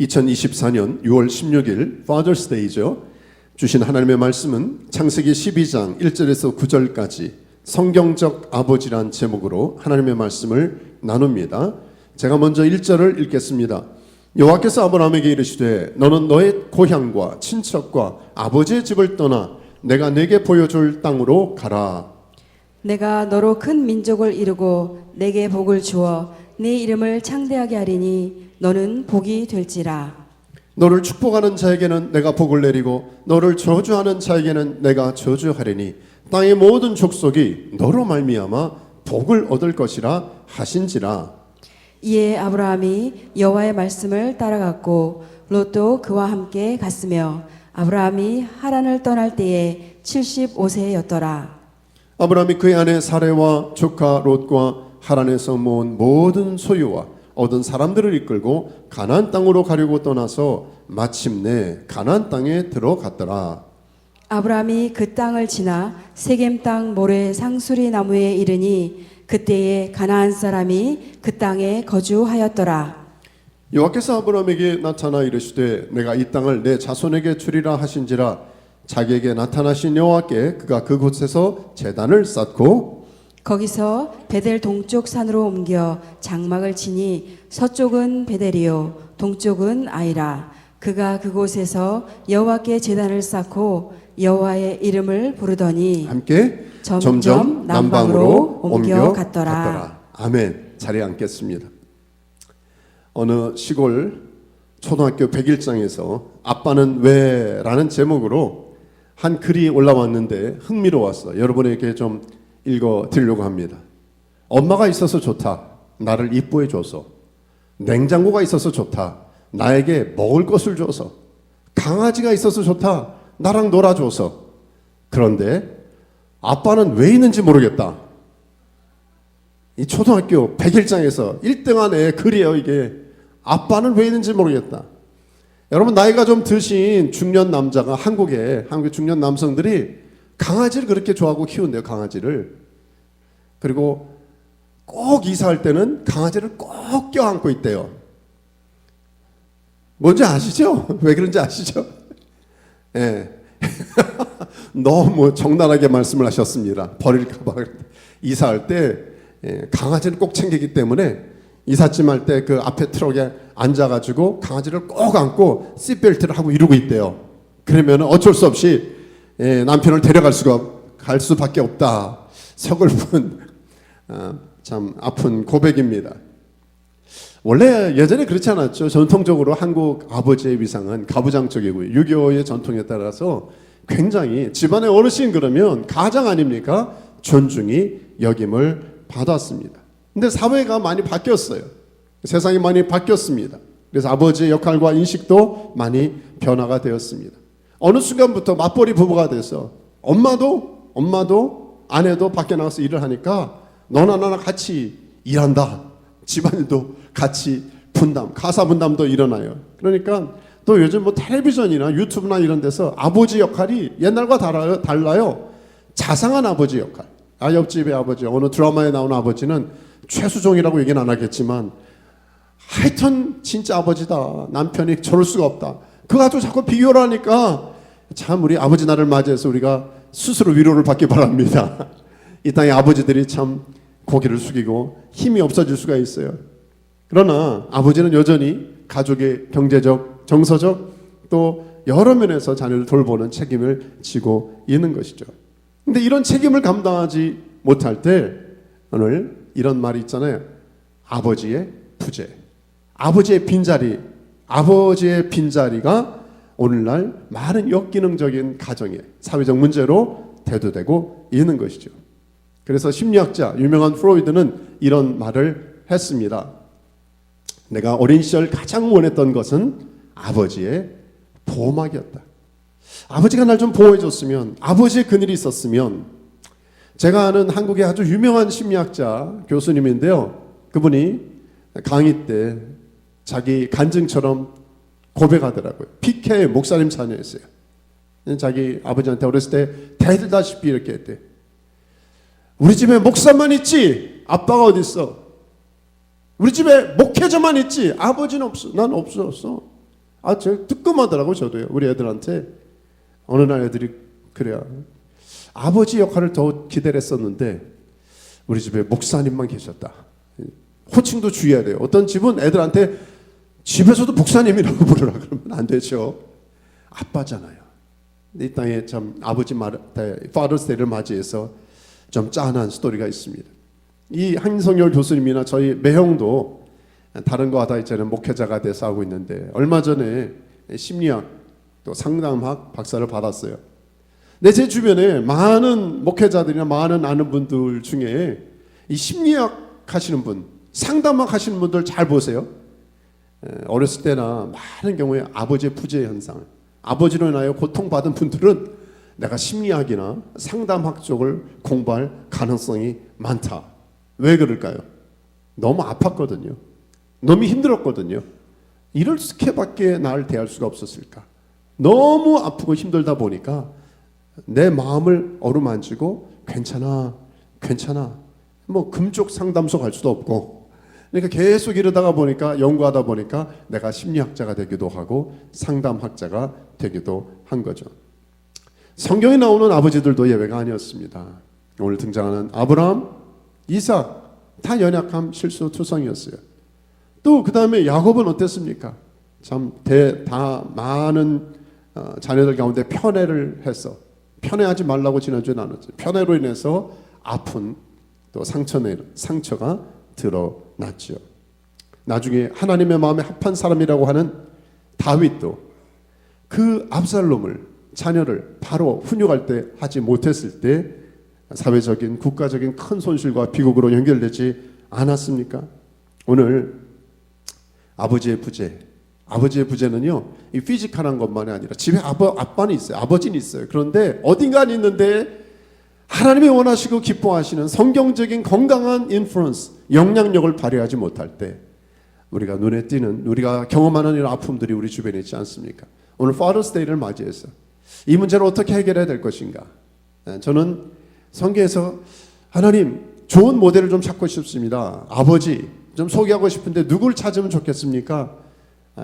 2024년 6월 16일 Father's Day죠. 주신 하나님의 말씀은 창세기 12장 1절에서 9절까지 성경적 아버지란 제목으로 하나님의 말씀을 나눕니다. 제가 먼저 1절을 읽겠습니다. 여호와께서 아브라함에게 이르시되 너는 너의 고향과 친척과 아버지의 집을 떠나 내가 네게 보여줄 땅으로 가라. 내가 너로 큰 민족을 이루고 내게 복을 주어 네 이름을 창대하게 하리니 너는 복이 될지라. 너를 축복하는 자에게는 내가 복을 내리고 너를 저주하는 자에게는 내가 저주하리니 땅의 모든 족속이 너로 말미암아 복을 얻을 것이라 하신지라. 이에 아브라함이 여호와의 말씀을 따라갔고 롯도 그와 함께 갔으며 아브라함이 하란을 떠날 때에 75세였더라. 아브라함이 그의 아내 사레와 조카 롯과 하란에서 모은 모든 소유와 얻은 사람들을 이끌고 가나안 땅으로 가려고 떠나서 마침내 가나안 땅에 들어갔더라. 아브라함이 그 땅을 지나 세겜 땅 모래 상수리 나무에 이르니 그때에 가나안 사람이 그 땅에 거주하였더라. 여호와께서 아브라함에게 나타나 이르시되 내가 이 땅을 내 자손에게 주리라 하신지라. 자기에게 나타나신 여호와께 그가 그곳에서 제단을 쌓고 거기서 베델 동쪽 산으로 옮겨 장막을 치니 서쪽은 베델이요 동쪽은 아이라. 그가 그곳에서 여호와께 제단을 쌓고 여호와의 이름을 부르더니 함께 점점 남방으로 옮겨갔더라. 아멘. 자리에 앉겠습니다. 어느 시골 초등학교 101장에서 아빠는 왜? 라는 제목으로 한 글이 올라왔는데 흥미로웠어. 여러분에게 좀 읽어드리려고 합니다. 엄마가 있어서 좋다. 나를 이뻐해 줘서. 냉장고가 있어서 좋다. 나에게 먹을 것을 줘서. 강아지가 있어서 좋다. 나랑 놀아줘서. 그런데 아빠는 왜 있는지 모르겠다. 이 초등학교 101장에서 1등한 애의 글이에요. 이게 아빠는 왜 있는지 모르겠다. 여러분 나이가 좀 드신 중년 남자가 한국 중년 남성들이 강아지를 그렇게 좋아하고 키운대요. 강아지를. 그리고 꼭 이사할 때는 강아지를 꼭 껴안고 있대요. 뭔지 아시죠? 왜 그런지 아시죠? 예. 너무 적나라하게 말씀을 하셨습니다. 버릴까 봐. 이사할 때 강아지를 꼭 챙기기 때문에 이삿짐 할 때 그 앞에 트럭에 앉아가지고 강아지를 꼭 안고 시트벨트를 하고 이러고 있대요. 그러면 어쩔 수 없이 남편을 갈 수밖에 없다. 서글픈 참 아픈 고백입니다. 원래 예전에 그렇지 않았죠. 전통적으로 한국 아버지의 위상은 가부장적이고요. 유교의 전통에 따라서 굉장히 집안의 어르신 그러면 가장 아닙니까? 존중이 여김을 받았습니다. 근데 사회가 많이 바뀌었어요. 세상이 많이 바뀌었습니다. 그래서 아버지의 역할과 인식도 많이 변화가 되었습니다. 어느 순간부터 맞벌이 부부가 돼서 엄마도 아내도 밖에 나가서 일을 하니까 너나 나나 같이 일한다. 집안일도 같이 분담, 가사 분담도 일어나요. 그러니까 또 요즘 뭐 텔레비전이나 유튜브나 이런 데서 아버지 역할이 옛날과 달라요. 자상한 아버지 역할. 옆집의 아버지, 어느 드라마에 나오는 아버지는 최수종이라고 얘기는 안 하겠지만 하여튼 진짜 아버지다. 남편이 저럴 수가 없다. 그거 가지고 자꾸 비교를 하니까 참 우리 아버지 날을 맞이해서 우리가 스스로 위로를 받기 바랍니다. 이 땅의 아버지들이 참 고개를 숙이고 힘이 없어질 수가 있어요. 그러나 아버지는 여전히 가족의 경제적, 정서적 또 여러 면에서 자녀를 돌보는 책임을 지고 있는 것이죠. 근데 이런 책임을 감당하지 못할 때 오늘 이런 말이 있잖아요. 아버지의 부재, 아버지의 빈자리가 오늘날 많은 역기능적인 가정의 사회적 문제로 대두되고 있는 것이죠. 그래서 심리학자 유명한 프로이드는 이런 말을 했습니다. 내가 어린 시절 가장 원했던 것은 아버지의 보호막이었다. 아버지가 날 좀 보호해줬으면, 아버지의 그늘이 있었으면. 제가 아는 한국의 아주 유명한 심리학자 교수님인데요. 그분이 강의 때 자기 간증처럼 고백하더라고요. PK 목사님 자녀였어요. 자기 아버지한테 어렸을 때 대들다시피 이렇게 했대. 우리 집에 목사만 있지 아빠가 어디 있어? 우리 집에 목회자만 있지 아버지는 없어. 난 없었어. 저 뜨끔하더라고. 저도요. 우리 애들한테 어느 날 애들이 그래요. 아버지 역할을 더 기대를 했었는데 우리 집에 목사님만 계셨다. 호칭도 주의해야 돼요. 어떤 집은 애들한테 집에서도 목사님이라고 부르라 그러면 안 되죠. 아빠잖아요. 이 땅에 참 아버지 Father's Day를 맞이해서 좀 짠한 스토리가 있습니다. 이 한성열 교수님이나 저희 매형도 다른 거하다 이제는 목회자가 돼서 하고 있는데 얼마 전에 심리학 또 상담학 박사를 받았어요. 근데 제 주변에 많은 목회자들이나 많은 아는 분들 중에 이 심리학 하시는 분, 상담학 하시는 분들 잘 보세요. 어렸을 때나 많은 경우에 아버지의 부재 현상, 아버지로 인하여 고통받은 분들은 내가 심리학이나 상담학 쪽을 공부할 가능성이 많다. 왜 그럴까요? 너무 아팠거든요. 너무 힘들었거든요. 이렇게밖에 나를 대할 수가 없었을까? 너무 아프고 힘들다 보니까 내 마음을 어루만지고 괜찮아, 괜찮아. 뭐 금쪽 상담소 갈 수도 없고, 그러니까 계속 이러다가 보니까 연구하다 보니까 내가 심리학자가 되기도 하고 상담학자가 되기도 한 거죠. 성경에 나오는 아버지들도 예외가 아니었습니다. 오늘 등장하는 아브라함, 이삭 다 연약함, 실수, 투성이었어요. 또 그 다음에 야곱은 어땠습니까? 참 다 많은 자녀들 가운데 편애를 해서 편애하지 말라고 지난주에 나눴죠. 편애로 인해서 아픈 또 상처가 드러났죠. 나중에 하나님의 마음에 합한 사람이라고 하는 다윗도 그 압살롬을 자녀를 바로 훈육할 때 하지 못했을 때 사회적인 국가적인 큰 손실과 비극으로 연결되지 않았습니까? 오늘 아버지의 부재는요, 이 피지컬한 것만이 아니라 집에 아빠는 있어요. 아버지는 있어요. 그런데 어딘가는 있는데 하나님이 원하시고 기뻐하시는 성경적인 건강한 인플루언스, 영향력을 발휘하지 못할 때 우리가 눈에 띄는, 우리가 경험하는 이런 아픔들이 우리 주변에 있지 않습니까? 오늘 Father's Day를 맞이해서 이 문제를 어떻게 해결해야 될 것인가? 저는 성경에서 하나님 좋은 모델을 좀 찾고 싶습니다. 아버지 좀 소개하고 싶은데 누굴 찾으면 좋겠습니까?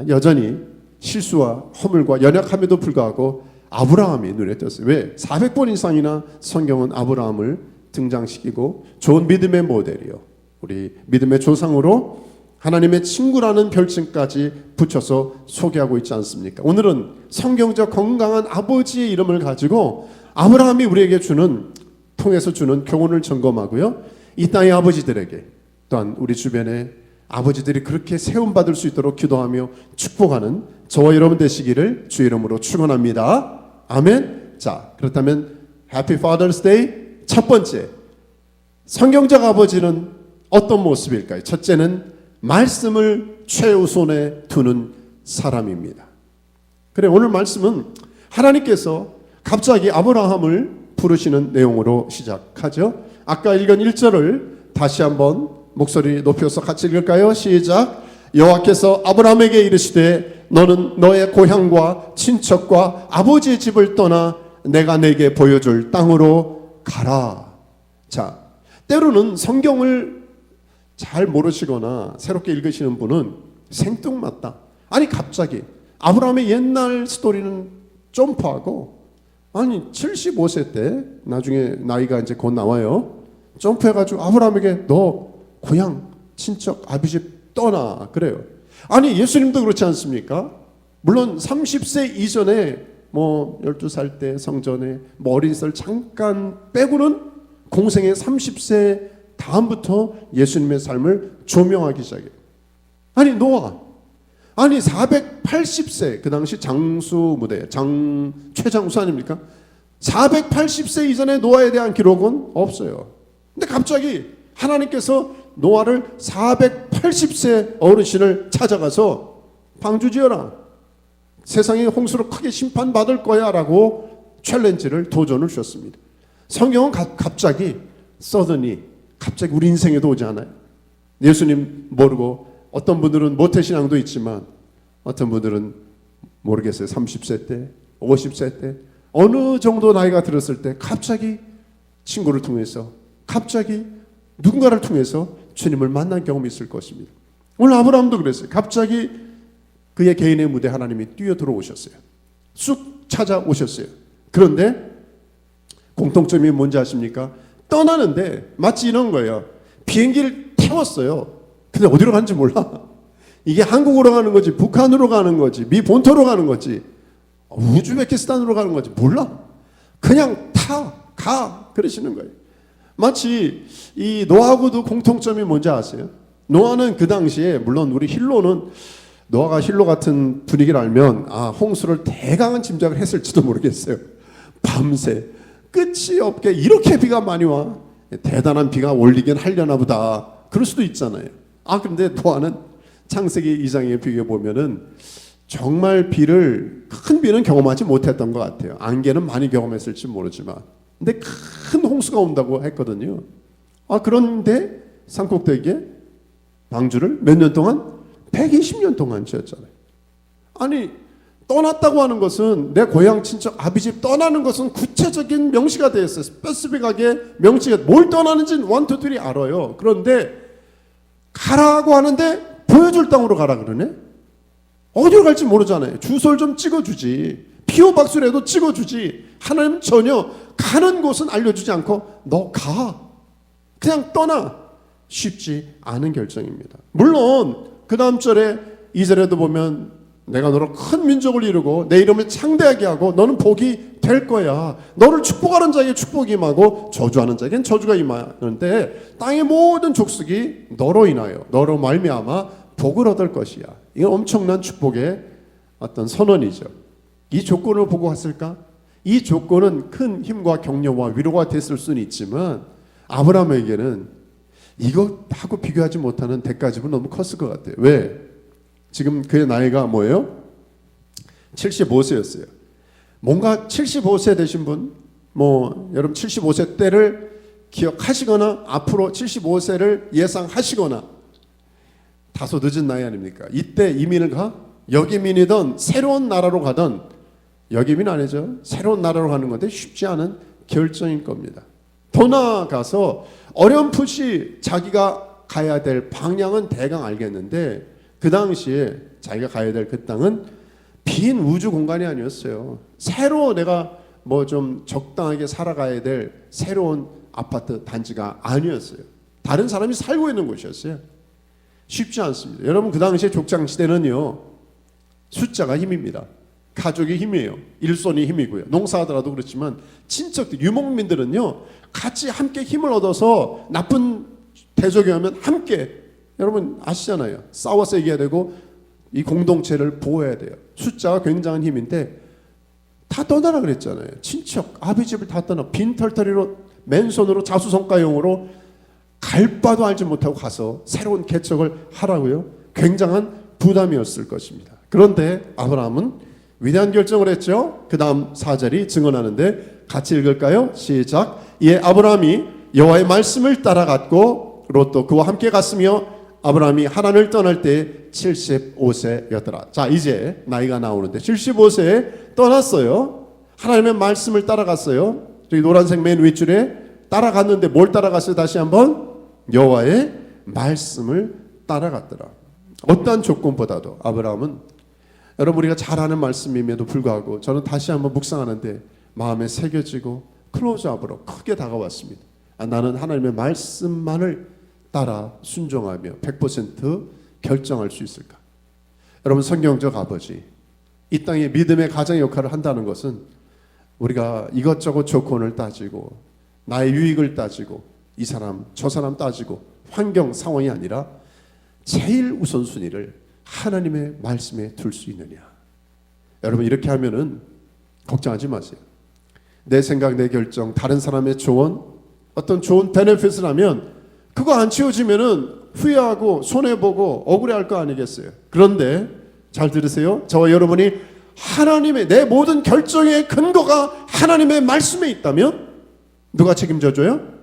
여전히 실수와 허물과 연약함에도 불구하고 아브라함이 눈에 띄었어요. 왜? 400번 이상이나 성경은 아브라함을 등장시키고 좋은 믿음의 모델이요, 우리 믿음의 조상으로 하나님의 친구라는 별칭까지 붙여서 소개하고 있지 않습니까? 오늘은 성경적 건강한 아버지의 이름을 가지고 아브라함이 우리에게 통해서 주는 교훈을 점검하고요, 이 땅의 아버지들에게 또한 우리 주변에 아버지들이 그렇게 세움받을 수 있도록 기도하며 축복하는 저와 여러분 되시기를 주의 이름으로 축원합니다. 아멘. 자, 그렇다면 Happy Father's Day 첫 번째, 성경적 아버지는 어떤 모습일까요? 첫째는 말씀을 최우선에 두는 사람입니다. 그래, 오늘 말씀은 하나님께서 갑자기 아브라함을 부르시는 내용으로 시작하죠. 아까 읽은 1절을 다시 한번 목소리 높여서 같이 읽을까요? 시작. 여호와께서 아브라함에게 이르시되 너는 너의 고향과 친척과 아버지의 집을 떠나 내가 내게 보여줄 땅으로 가라. 자, 때로는 성경을 잘 모르시거나 새롭게 읽으시는 분은 생뚱맞다. 아니 갑자기 아브라함의 옛날 스토리는 점프하고, 아니 75세 때 나중에 나이가 이제 곧 나와요. 점프해가지고 아브라함에게 너 고향 친척 아버지 떠나 그래요. 아니 예수님도 그렇지 않습니까? 물론 30세 이전에 뭐 12살 때 성전에 뭐 어린 시절 잠깐 빼고는 공생의 30세 다음부터 예수님의 삶을 조명하기 시작해요. 아니 노아, 아니 480세 그 당시 장수 무대 최장수 아닙니까? 480세 이전에 노아에 대한 기록은 없어요. 근데 갑자기 하나님께서 노아를 480세 어르신을 찾아가서 방주 지어라, 세상이 홍수로 크게 심판받을 거야 라고 챌린지를, 도전을 주셨습니다. 성경은 갑자기 suddenly, 갑자기 우리 인생에도 오지 않아요. 예수님 모르고 어떤 분들은 모태신앙도 있지만 어떤 분들은 모르겠어요. 30세 때 50세 때 어느 정도 나이가 들었을 때 갑자기 친구를 통해서, 갑자기 누군가를 통해서 주님을 만난 경험이 있을 것입니다. 오늘 아브라함도 그랬어요. 갑자기 그의 개인의 무대 하나님이 뛰어 들어오셨어요. 쑥 찾아오셨어요. 그런데 공통점이 뭔지 아십니까? 떠나는데 마치 이런 거예요. 비행기를 태웠어요. 근데 어디로 가는지 몰라. 이게 한국으로 가는 거지, 북한으로 가는 거지, 미 본토로 가는 거지, 우즈베키스탄으로 가는 거지 몰라. 그냥 가 그러시는 거예요. 마치 이 노아하고도 공통점이 뭔지 아세요? 노아는 그 당시에, 물론 우리 힐로는 노아가 힐로 같은 분위기를 알면 홍수를 대강한 짐작을 했을지도 모르겠어요. 밤새 끝이 없게 이렇게 비가 많이 와, 대단한 비가 올리긴 하려나 보다, 그럴 수도 있잖아요. 그런데 노아는 창세기 2장에 비교해 보면은 정말 큰 비는 경험하지 못했던 것 같아요. 안개는 많이 경험했을지 모르지만, 근데 큰 홍수가 온다고 했거든요. 그런데 산꼭대기에 방주를 몇 년 동안? 120년 동안 지었잖아요. 아니, 떠났다고 하는 것은, 내 고향 친척 아비집 떠나는 것은 구체적인 명시가 되어 있어요. 스페시픽하게 명시가, 뭘 떠나는지는 1, 2, 3 알아요. 그런데 가라고 하는데 보여줄 땅으로 가라 그러네. 어디로 갈지 모르잖아요. 주소를 좀 찍어주지, 피오 박수라도 찍어주지. 하나님은 전혀 가는 곳은 알려주지 않고 너 가, 그냥 떠나. 쉽지 않은 결정입니다. 물론 그 다음 절에 2절에도 보면 내가 너로 큰 민족을 이루고 내 이름을 창대하게 하고 너는 복이 될 거야. 너를 축복하는 자에게 축복이 임하고 저주하는 자에겐 저주가 임하는데 땅의 모든 족속이 너로 인하여, 너로 말미암아 복을 얻을 것이야. 이건 엄청난 축복의 어떤 선언이죠. 이 조건을 보고 갔을까? 이 조건은 큰 힘과 격려와 위로가 됐을 수는 있지만 아브라함에게는 이것하고 비교하지 못하는 대가지분 너무 컸을 것 같아요. 왜? 지금 그의 나이가 뭐예요? 75세였어요. 뭔가 75세 되신 분, 여러분 75세 때를 기억하시거나 앞으로 75세를 예상하시거나, 다소 늦은 나이 아닙니까? 이때 이민을 가? 여기민이든 새로운 나라로 가든, 여기민 아니죠. 새로운 나라로 가는 건데 쉽지 않은 결정인 겁니다. 더 나아가서 어렴풋이 자기가 가야 될 방향은 대강 알겠는데, 그 당시에 자기가 가야 될 그 땅은 빈 우주 공간이 아니었어요. 새로 내가 좀 적당하게 살아가야 될 새로운 아파트 단지가 아니었어요. 다른 사람이 살고 있는 곳이었어요. 쉽지 않습니다. 여러분, 그 당시에 족장시대는요, 숫자가 힘입니다. 가족이 힘이에요. 일손이 힘이고요. 농사하더라도 그렇지만 친척들, 유목민들은요, 같이 함께 힘을 얻어서 나쁜 대적이 오면 함께, 여러분 아시잖아요. 싸워서 이겨야 되고 이 공동체를 보호해야 돼요. 숫자가 굉장한 힘인데 다 떠나라 그랬잖아요. 친척, 아비집을 다 떠나 빈털터리로 맨손으로 자수성가용으로 갈 바도 알지 못하고 가서 새로운 개척을 하라고요. 굉장한 부담이었을 것입니다. 그런데 아브라함은 위대한 결정을 했죠. 그 다음 4절이 증언하는데 같이 읽을까요? 시작. 이에 아브라함이 여호와의 말씀을 따라갔고 롯도 그와 함께 갔으며 아브라함이 하란을 떠날 때 75세였더라. 자, 이제 나이가 나오는데 75세에 떠났어요. 하나님의 말씀을 따라갔어요. 저기 노란색 맨 윗줄에 따라갔는데 뭘 따라갔어요? 다시 한번 여호와의 말씀을 따라갔더라. 어떠한 조건보다도 아브라함은, 여러분 우리가 잘 아는 말씀임에도 불구하고 저는 다시 한번 묵상하는데 마음에 새겨지고 클로즈업으로 크게 다가왔습니다. 나는 하나님의 말씀만을 따라 순종하며 100% 결정할 수 있을까? 여러분, 성경적 아버지, 이 땅에 믿음의 가장 역할을 한다는 것은 우리가 이것저것 조건을 따지고 나의 유익을 따지고 이 사람 저 사람 따지고 환경 상황이 아니라 제일 우선순위를 하나님의 말씀에 둘 수 있느냐. 여러분, 이렇게 하면은 걱정하지 마세요. 내 생각, 내 결정, 다른 사람의 조언, 어떤 좋은 베네핏을 하면 그거 안 채워지면은 후회하고 손해보고 억울해할 거 아니겠어요. 그런데 잘 들으세요. 저와 여러분이 하나님의, 내 모든 결정의 근거가 하나님의 말씀에 있다면 누가 책임져줘요?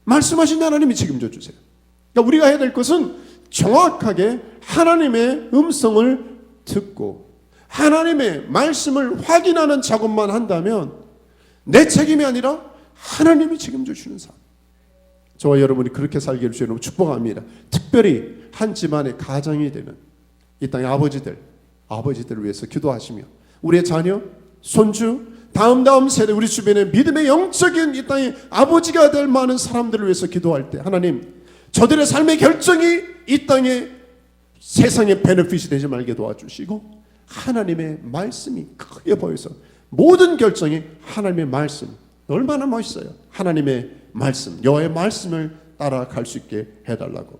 말씀하신 하나님이 책임져 주세요. 그러니까 우리가 해야 될 것은 정확하게 하나님의 음성을 듣고 하나님의 말씀을 확인하는 작업만 한다면 내 책임이 아니라 하나님이 책임져 주시는 삶. 저와 여러분이 그렇게 살게 해주시는 축복합니다. 특별히 한 집안의 가정이 되는 이 땅의 아버지들, 아버지들을 위해서 기도하시며 우리의 자녀, 손주, 다음 세대 우리 주변에 믿음의 영적인 이 땅의 아버지가 될 많은 사람들을 위해서 기도할 때 하나님 저들의 삶의 결정이 이 땅에 세상의 베네핏이 되지 말게 도와주시고 하나님의 말씀이 크게 보여서 모든 결정이 하나님의 말씀 얼마나 멋있어요. 하나님의 말씀 여호와의 말씀을 따라갈 수 있게 해달라고.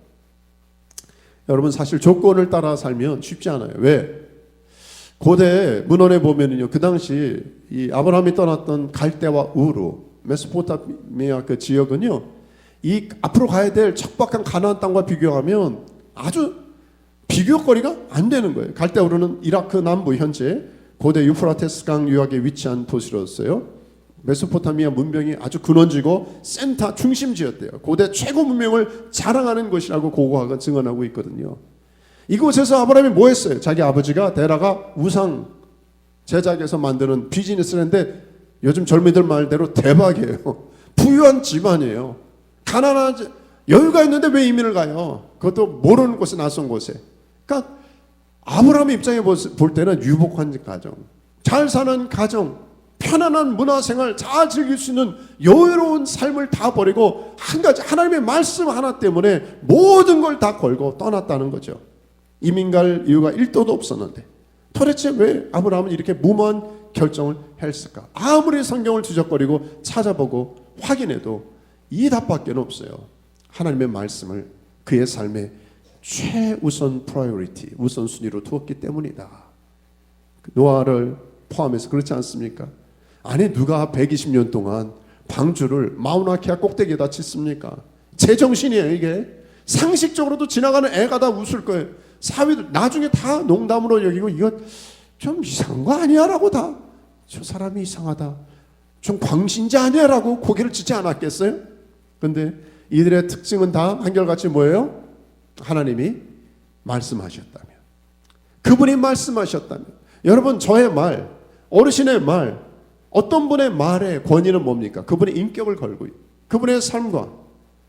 여러분 사실 조건을 따라 살면 쉽지 않아요. 왜? 고대 문헌에 보면은요, 그 당시 이 아브라함이 떠났던 갈대와 우르, 메소포타미아 그 지역은요, 이 앞으로 가야 될 척박한 가나안 땅과 비교하면 아주 비교거리가 안 되는 거예요. 갈대와 우르는 이라크 남부 현재 고대 유프라테스 강 유역에 위치한 도시로서요. 메소포타미아 문명이 아주 근원지고 센터 중심지였대요. 고대 최고 문명을 자랑하는 것이라고 고고학은 증언하고 있거든요. 이곳에서 아브라함이 뭐 했어요? 자기 아버지가 데라가 우상 제작해서 만드는 비즈니스를 했는데 요즘 젊은이들 말대로 대박이에요. 부유한 집안이에요. 가난한 여유가 있는데 왜 이민을 가요? 그것도 모르는 곳에 낯선 곳에. 그러니까 아브라함의 입장에 볼 때는 유복한 가정, 잘 사는 가정, 편안한 문화생활 잘 즐길 수 있는 여유로운 삶을 다 버리고 한 가지 하나님의 말씀 하나 때문에 모든 걸 다 걸고 떠났다는 거죠. 이민 갈 이유가 1도도 없었는데 도대체 왜 아브라함은 이렇게 무모한 결정을 했을까? 아무리 성경을 뒤적거리고 찾아보고 확인해도 이 답밖에 없어요. 하나님의 말씀을 그의 삶의 최우선 프라이어리티, 우선순위로 두었기 때문이다. 노아를 포함해서 그렇지 않습니까? 아니 누가 120년 동안 방주를 마우나케아 꼭대기에다 짓습니까? 제정신이에요 이게. 상식적으로도 지나가는 애가 다 웃을 거예요. 사위들 나중에 다 농담으로 여기고 이거 좀 이상한 거 아니야 라고 다 저 사람이 이상하다 좀 광신자 아니야 라고 고개를 젓지 않았겠어요? 근데 이들의 특징은 다 한결같이 뭐예요? 하나님이 말씀하셨다면, 그분이 말씀하셨다면. 여러분 저의 말, 어르신의 말, 어떤 분의 말의 권위는 뭡니까? 그분의 인격을 걸고 그분의 삶과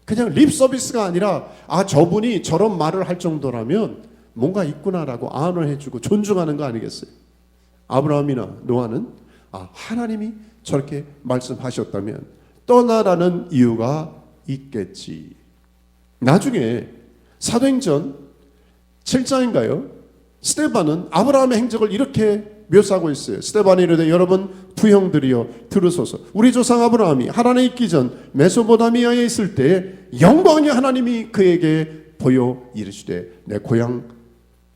그냥 립 서비스가 아니라 아 저분이 저런 말을 할 정도라면 뭔가 있구나라고 안언해주고 존중하는 거 아니겠어요? 아브라함이나 노아는 아 하나님이 저렇게 말씀하셨다면 떠나라는 이유가 있겠지. 나중에 사도행전 7장인가요? 스데반은 아브라함의 행적을 이렇게 묘사하고 있어요. 스데반이 이르되 여러분 부형들이여 들으소서. 우리 조상 아브라함이 하란에 있기 전 메소포타미아에 있을 때 영광이 하나님이 그에게 보여 이르시되 내 고향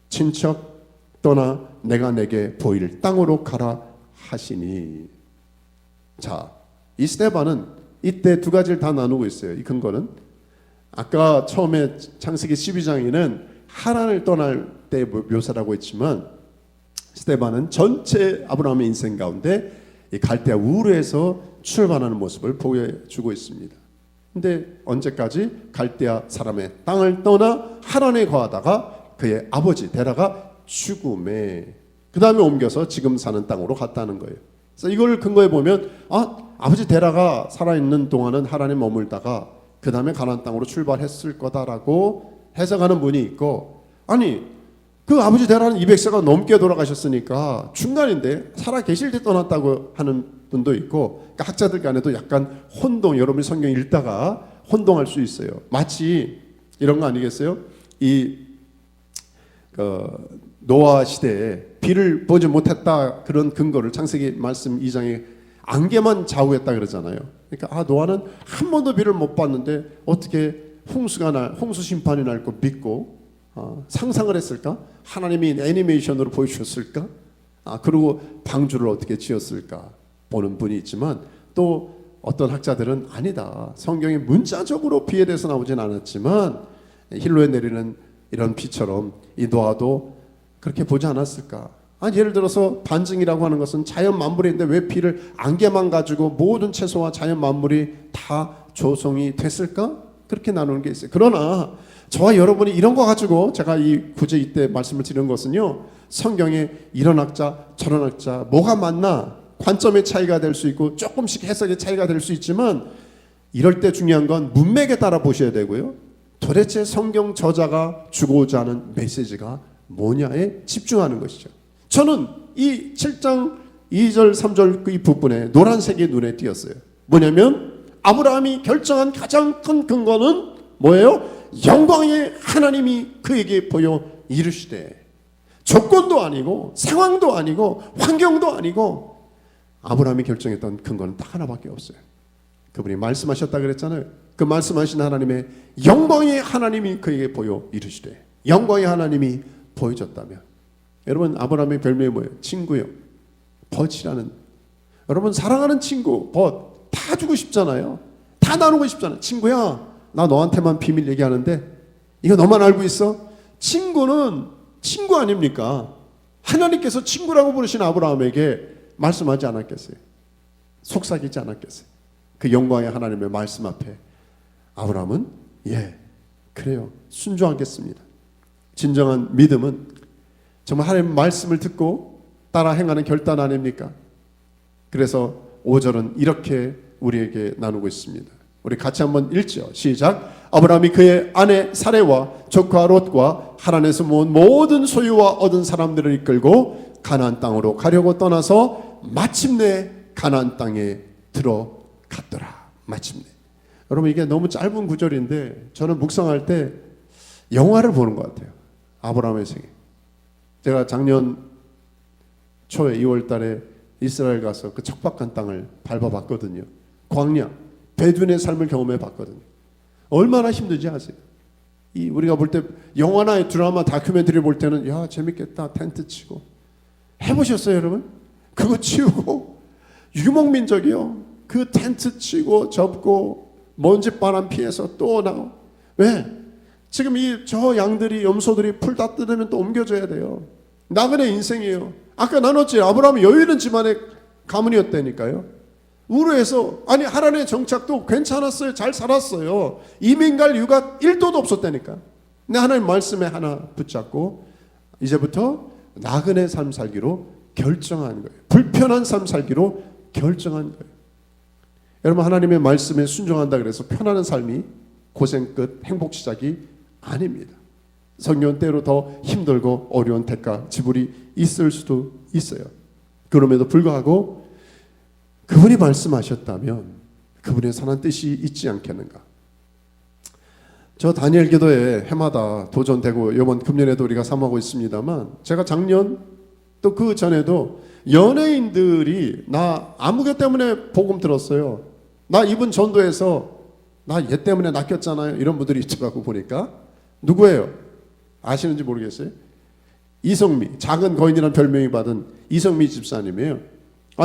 친척 떠나 내가 내게 보일 땅으로 가라 하시니. 자, 이 스데반은 이때 두 가지를 다 나누고 있어요. 이 근거는 아까 처음에 창세기 12장에는 하란을 떠날 때 묘사라고 했지만 스데반은 전체 아브라함의 인생 가운데 이 갈대아 우르에서 출발하는 모습을 보여주고 있습니다. 근데 언제까지? 갈대아 사람의 땅을 떠나 하란에 거하다가 그의 아버지 데라가 죽음에 그 다음에 옮겨서 지금 사는 땅으로 갔다는 거예요. 그래서 이걸 근거해 보면 아버지 데라가 살아있는 동안은 하란에 머물다가 그 다음에 가나안 땅으로 출발했을 거다라고 해석하는 분이 있고, 아니 그 아버지 데라는 200세가 넘게 돌아가셨으니까 중간인데 살아 계실 때 떠났다고 하는 분도 있고, 그러니까 학자들 간에도 약간 혼동, 여러분이 성경 읽다가 혼동할 수 있어요. 마치 이런 거 아니겠어요? 노아 시대에 비를 보지 못했다 그런 근거를 창세기 말씀 2장에 안개만 좌우했다 그러잖아요. 그러니까 노아는 한 번도 비를 못 봤는데 어떻게 홍수 심판이 날 거 믿고 상상을 했을까? 하나님이 애니메이션으로 보여주셨을까? 그리고 방주를 어떻게 지었을까? 보는 분이 있지만 또 어떤 학자들은 아니다. 성경에 문자적으로 비에 대해서 나오진 않았지만 힐로에 내리는 이런 비처럼 이 노아도 그렇게 보지 않았을까? 예를 들어서 반증이라고 하는 것은 자연 만물인데 왜 비를 안개만 가지고 모든 채소와 자연 만물이 다 조성이 됐을까? 그렇게 나누는 게 있어요. 그러나 저와 여러분이 이런 거 가지고 제가 굳이 이때 말씀을 드리는 것은요, 성경에 이런 학자 저런 학자 뭐가 맞나 관점의 차이가 될 수 있고 조금씩 해석의 차이가 될 수 있지만 이럴 때 중요한 건 문맥에 따라 보셔야 되고요, 도대체 성경 저자가 주고자 하는 메시지가 뭐냐에 집중하는 것이죠. 저는 이 7장 2절 3절 이 부분에 노란색이 눈에 띄었어요. 뭐냐면 아브라함이 결정한 가장 큰 근거는 뭐예요? 영광의 하나님이 그에게 보여 이르시되, 조건도 아니고 상황도 아니고 환경도 아니고 아브라함이 결정했던 근거는 딱 하나밖에 없어요. 그분이 말씀하셨다 그랬잖아요. 그 말씀하신 하나님의 영광의 하나님이 그에게 보여 이르시되, 영광의 하나님이 보여줬다면, 여러분 아브라함의 별명이 뭐예요? 친구요. 벗이라는. 여러분 사랑하는 친구 벗 다 주고 싶잖아요. 다 나누고 싶잖아요. 친구야, 나 너한테만 비밀 얘기하는데 이거 너만 알고 있어? 친구는 친구 아닙니까? 하나님께서 친구라고 부르신 아브라함에게 말씀하지 않았겠어요? 속삭이지 않았겠어요? 그 영광의 하나님의 말씀 앞에 아브라함은 그래요, 순종하겠습니다. 진정한 믿음은 정말 하나님의 말씀을 듣고 따라 행하는 결단 아닙니까? 그래서 5절은 이렇게 우리에게 나누고 있습니다. 우리 같이 한번 읽죠. 시작. 아브라함이 그의 아내 사레와 조카 롯과 하란에서 모은 모든 소유와 얻은 사람들을 이끌고 가나안 땅으로 가려고 떠나서 마침내 가나안 땅에 들어갔더라. 마침내. 여러분 이게 너무 짧은 구절인데 저는 묵상할 때 영화를 보는 것 같아요. 아브라함의 생애. 제가 작년 초에 2월 달에 이스라엘 가서 그 척박한 땅을 밟아봤거든요. 광야, 베두인의 삶을 경험해 봤거든요. 얼마나 힘든지 아세요? 우리가 볼 때 영화나 드라마, 다큐멘터리 볼 때는 야 재밌겠다, 텐트 치고. 해보셨어요 여러분? 그거 치우고 유목민족이요. 그 텐트 치고 접고 먼지 바람 피해서 또 나오. 왜? 지금 저 양들이, 염소들이 풀 다 뜯으면 또 옮겨줘야 돼요. 나그네 인생이에요. 아까 나눴지. 아브라함이 여유 있는 집안의 가문이었다니까요. 우르에서 하란의 정착도 괜찮았어요. 잘 살았어요. 이민 갈 이유가 1도도 없었다니까. 근데 하나님 말씀에 하나 붙잡고 이제부터 나그네 삶 살기로 결정한 거예요. 불편한 삶 살기로 결정한 거예요. 여러분 하나님의 말씀에 순종한다 그래서 편안한 삶이 고생 끝 행복 시작이 아닙니다. 성경은 때로 더 힘들고 어려운 대가 지불이 있을 수도 있어요. 그럼에도 불구하고 그분이 말씀하셨다면 그분의 선한 뜻이 있지 않겠는가. 저 다니엘 기도에 해마다 도전되고 이번 금년에도 우리가 삼하고 있습니다만, 제가 작년 또 그 전에도 연예인들이 나 아무개 때문에 복음 들었어요. 나 이분 전도해서 나 얘 때문에 낚였잖아요. 이런 분들이 있더라고. 보니까 누구예요? 아시는지 모르겠어요. 이성미, 작은 거인이라는 별명이 받은 이성미 집사님이에요.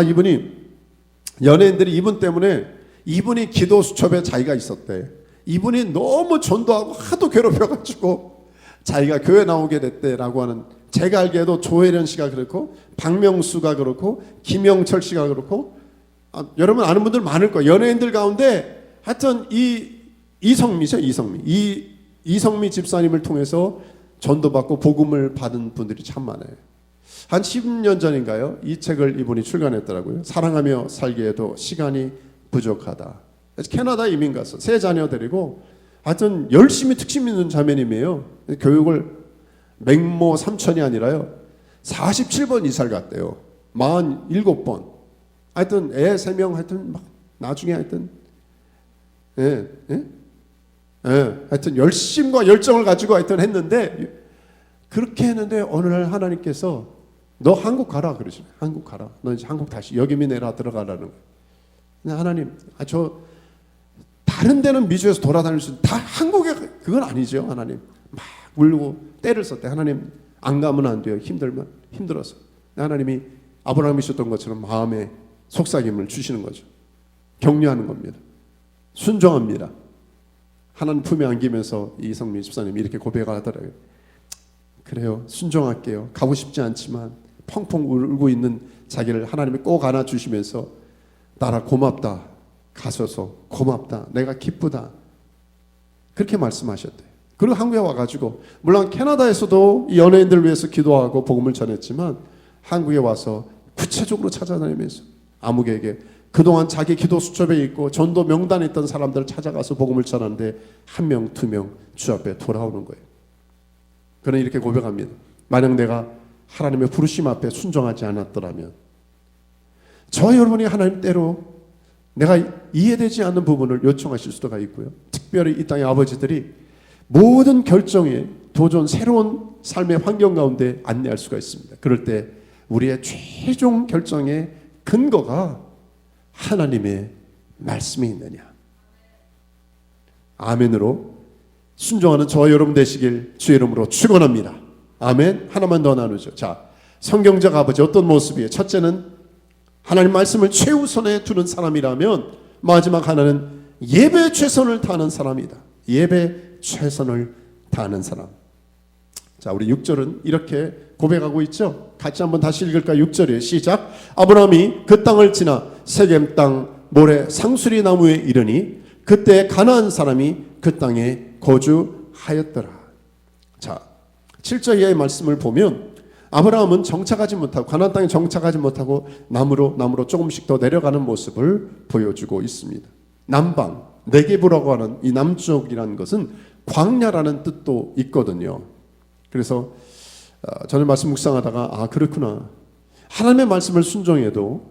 이분이 연예인들이 이분 때문에, 이분이 기도 수첩에 자기가 있었대. 이분이 너무 전도하고 하도 괴롭혀가지고 자기가 교회 나오게 됐대라고 하는, 제가 알기에도 조혜련 씨가 그렇고 박명수가 그렇고 김영철 씨가 그렇고 여러분 아는 분들 많을 거예요. 연예인들 가운데 하여튼 이성미죠. 이성미 집사님을 통해서 전도받고 복음을 받은 분들이 참 많아요. 한 10년 전인가요? 이 책을 이분이 출간했더라고요. 사랑하며 살기에도 시간이 부족하다. 캐나다 이민 가서 세 자녀 데리고 하여튼 열심히 특심 있는 자매님이에요. 교육을 맹모 삼천이 아니라요 47번 이사를 갔대요. 47번. 하여튼 애 3명 하여튼 막 나중에 하여튼 하여튼 열심과 열정을 가지고 하여튼 했는데, 그렇게 했는데 어느 날 하나님께서 너 한국 가라 그러시네. 한국 가라. 너 이제 한국 다시 여기민에라 들어가라는 거예요. 근데 하나님, 저 다른 데는 미주에서 돌아다닐 수 다 한국에 그건 아니죠. 하나님 막 울고 때를 썼대. 하나님 안 가면 안 돼요. 힘들면 힘들어서. 하나님이 아브라함이 줬던 것처럼 마음에 속삭임을 주시는 거죠. 격려하는 겁니다. 순종합니다. 하나님 품에 안기면서 이성미 집사님이 이렇게 고백을 하더라고요. 그래요, 순종할게요. 가고 싶지 않지만 펑펑 울고 있는 자기를 하나님이 꼭 안아주시면서 나라 고맙다, 가셔서 고맙다, 내가 기쁘다, 그렇게 말씀하셨대요. 그리고 한국에 와가지고, 물론 캐나다에서도 이 연예인들을 위해서 기도하고 복음을 전했지만 한국에 와서 구체적으로 찾아다니면서 아무개에게 그동안 자기 기도 수첩에 있고 전도 명단에 있던 사람들을 찾아가서 복음을 전하는데 1명, 2명 주 앞에 돌아오는 거예요. 그는 이렇게 고백합니다. 만약 내가 하나님의 부르심 앞에 순종하지 않았더라면 저와 여러분이 하나님 때로 내가 이해되지 않는 부분을 요청하실 수가 있고요. 특별히 이 땅의 아버지들이 모든 결정에 도전 새로운 삶의 환경 가운데 안내할 수가 있습니다. 그럴 때 우리의 최종 결정의 근거가 하나님의 말씀이 있느냐. 아멘으로 순종하는 저와 여러분 되시길 주의 이름으로 축원합니다. 아멘. 하나만 더 나누죠. 자, 성경적 아버지 어떤 모습이에요? 첫째는 하나님 말씀을 최우선에 두는 사람이라면 마지막 하나는 예배 최선을 다하는 사람이다. 예배 최선을 다하는 사람. 자, 우리 6절은 이렇게 고백하고 있죠. 같이 한번 다시 읽을까요? 6절이에요. 시작. 아브라함이 그 땅을 지나 세겜 땅 모래 상수리 나무에 이르니 그때 가나안 사람이 그 땅에 거주하였더라. 자, 7절 이하의 말씀을 보면 아브라함은 정착하지 못하고 가나안 땅에 정착하지 못하고 남으로 조금씩 더 내려가는 모습을 보여주고 있습니다. 남방, 네게브라고 하는 이 남쪽이라는 것은 광야라는 뜻도 있거든요. 그래서 저는 말씀 묵상하다가 그렇구나. 하나님의 말씀을 순종해도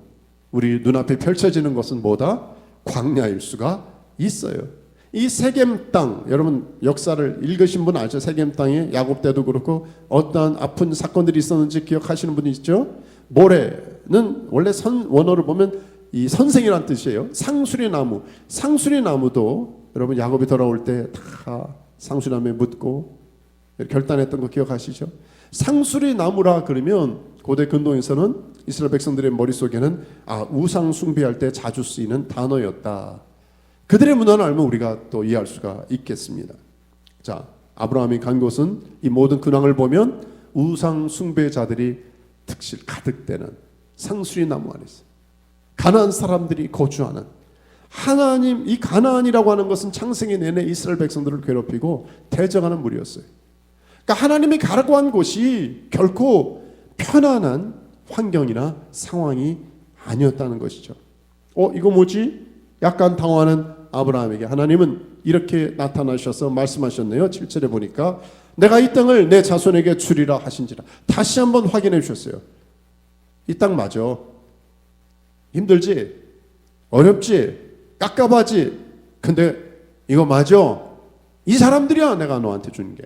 우리 눈앞에 펼쳐지는 것은 뭐다? 광야일 수가 있어요. 이 세겜 땅, 여러분 역사를 읽으신 분 알죠? 세겜 땅에 야곱 때도 그렇고 어떠한 아픈 사건들이 있었는지 기억하시는 분이 있죠? 모래는 원래 원어를 보면 이 선생이란 뜻이에요. 상수리 나무, 상수리 나무도 여러분 야곱이 돌아올 때 다 상수리 나무에 묻고 결단했던 거 기억하시죠? 상수리 나무라 그러면 고대 근동에서는 이스라엘 백성들의 머릿속에는 우상 숭배할 때 자주 쓰이는 단어였다. 그들의 문화를 알면 우리가 또 이해할 수가 있겠습니다. 자, 아브라함이 간 곳은 이 모든 근황을 보면 우상 숭배자들이 특실 가득되는 상수리 나무 안에 있어요. 가나안 사람들이 거주하는 하나님, 이 가나안이라고 하는 것은 창세기 내내 이스라엘 백성들을 괴롭히고 대적하는 무리였어요. 그러니까 하나님이 가라고 한 곳이 결코 편안한 환경이나 상황이 아니었다는 것이죠. 이거 뭐지? 약간 당황하는 아브라함에게 하나님은 이렇게 나타나셔서 말씀하셨네요. 7절에 보니까 내가 이 땅을 내 자손에게 주리라 하신지라. 다시 한번 확인해 주셨어요. 이 땅 맞아. 힘들지? 어렵지? 깝깝하지? 근데 이거 맞아. 이 사람들이야 내가 너한테 주는 게.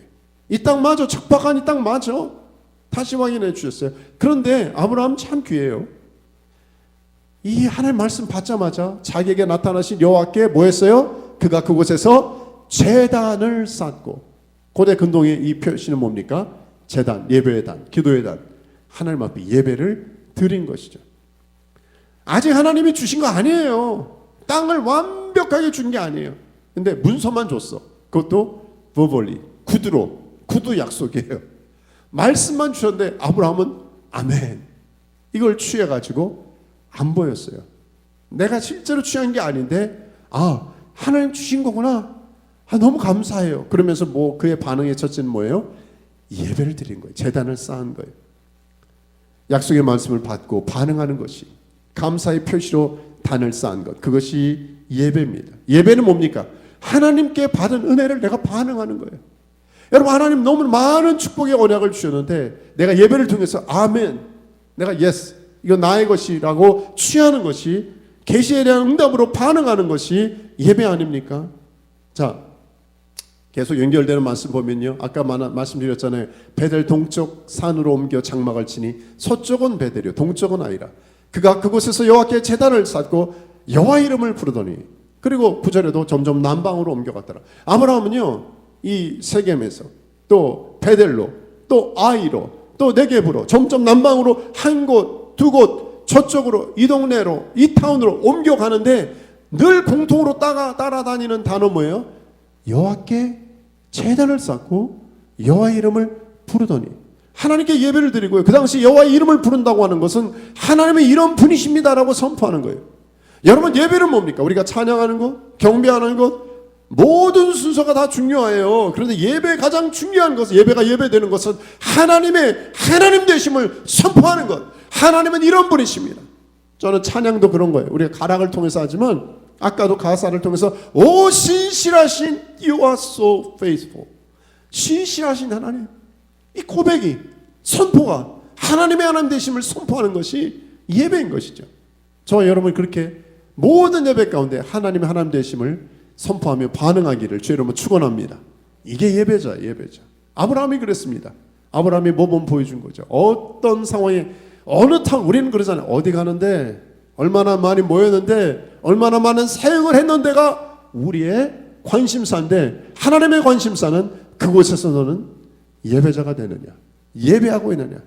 이 땅 맞아. 척박한 이 땅 맞아. 다시 확인해 주셨어요. 그런데 아브라함 참 귀해요. 이 하나님 말씀 받자마자 자기에게 나타나신 여호와께 뭐 했어요? 그가 그곳에서 제단을 쌓고, 고대 근동의 이 표시는 뭡니까? 제단, 예배의 단, 기도의 단, 하나님 앞에 예배를 드린 것이죠. 아직 하나님이 주신 거 아니에요. 땅을 완벽하게 준 게 아니에요. 근데 문서만 줬어. 그것도 버벌리, 구두 약속이에요. 말씀만 주셨는데 아브라함은 아멘, 이걸 취해가지고 안 보였어요. 내가 실제로 취한 게 아닌데 하나님 주신 거구나. 너무 감사해요. 그러면서 그의 반응의 첫째는 뭐예요? 예배를 드린 거예요. 제단을 쌓은 거예요. 약속의 말씀을 받고 반응하는 것이, 감사의 표시로 단을 쌓은 것, 그것이 예배입니다. 예배는 뭡니까? 하나님께 받은 은혜를 내가 반응하는 거예요. 여러분, 하나님 너무 많은 축복의 언약을 주셨는데 내가 예배를 통해서 아멘, 내가 예스, 이거 나의 것이라고 취하는 것이, 계시에 대한 응답으로 반응하는 것이 예배 아닙니까? 자, 계속 연결되는 말씀 보면요, 아까 말씀드렸잖아요. 베델 동쪽 산으로 옮겨 장막을 치니 서쪽은 베델이요 동쪽은 아이라. 그가 그곳에서 여호와께 제단을 쌓고 여호와 이름을 부르더니, 그리고 9절에도 점점 남방으로 옮겨갔더라. 아브라함은요, 이 세겜에서 또 베델로 또 아이로 또 네겝으로 점점 남방으로 한 곳 두 곳 저쪽으로 이 동네로 이 타운으로 옮겨가는데 늘 공통으로 따라다니는 단어 뭐예요? 여호와께 제단을 쌓고 여호와의 이름을 부르더니, 하나님께 예배를 드리고요. 그 당시 여호와의 이름을 부른다고 하는 것은 하나님의 이런 분이십니다라고 선포하는 거예요. 여러분, 예배는 뭡니까? 우리가 찬양하는 것, 경배하는 것, 모든 순서가 다 중요해요. 그런데 예배 가장 중요한 것은, 예배가 예배되는 것은 하나님의 하나님 되심을 선포하는 것. 하나님은 이런 분이십니다. 저는 찬양도 그런 거예요. 우리가 가락을 통해서 하지만 아까도 가사를 통해서 오 신실하신 You are so faithful, 신실하신 하나님, 이 고백이, 선포가 하나님의 하나님 되심을 선포하는 것이 예배인 것이죠. 저와 여러분이 그렇게 모든 예배 가운데 하나님의 하나님 되심을 선포하며 반응하기를 주 여러분 축원합니다. 이게 예배자. 아브라함이 그랬습니다. 아브라함이 모범 보여준 거죠. 어떤 상황에 어느 탕 우리는 그러잖아요. 어디 가는데 얼마나 많이 모였는데 얼마나 많은 사역을 했는데가 우리의 관심사인데 하나님의 관심사는 그곳에서 너는 예배자가 되느냐, 예배하고 있느냐.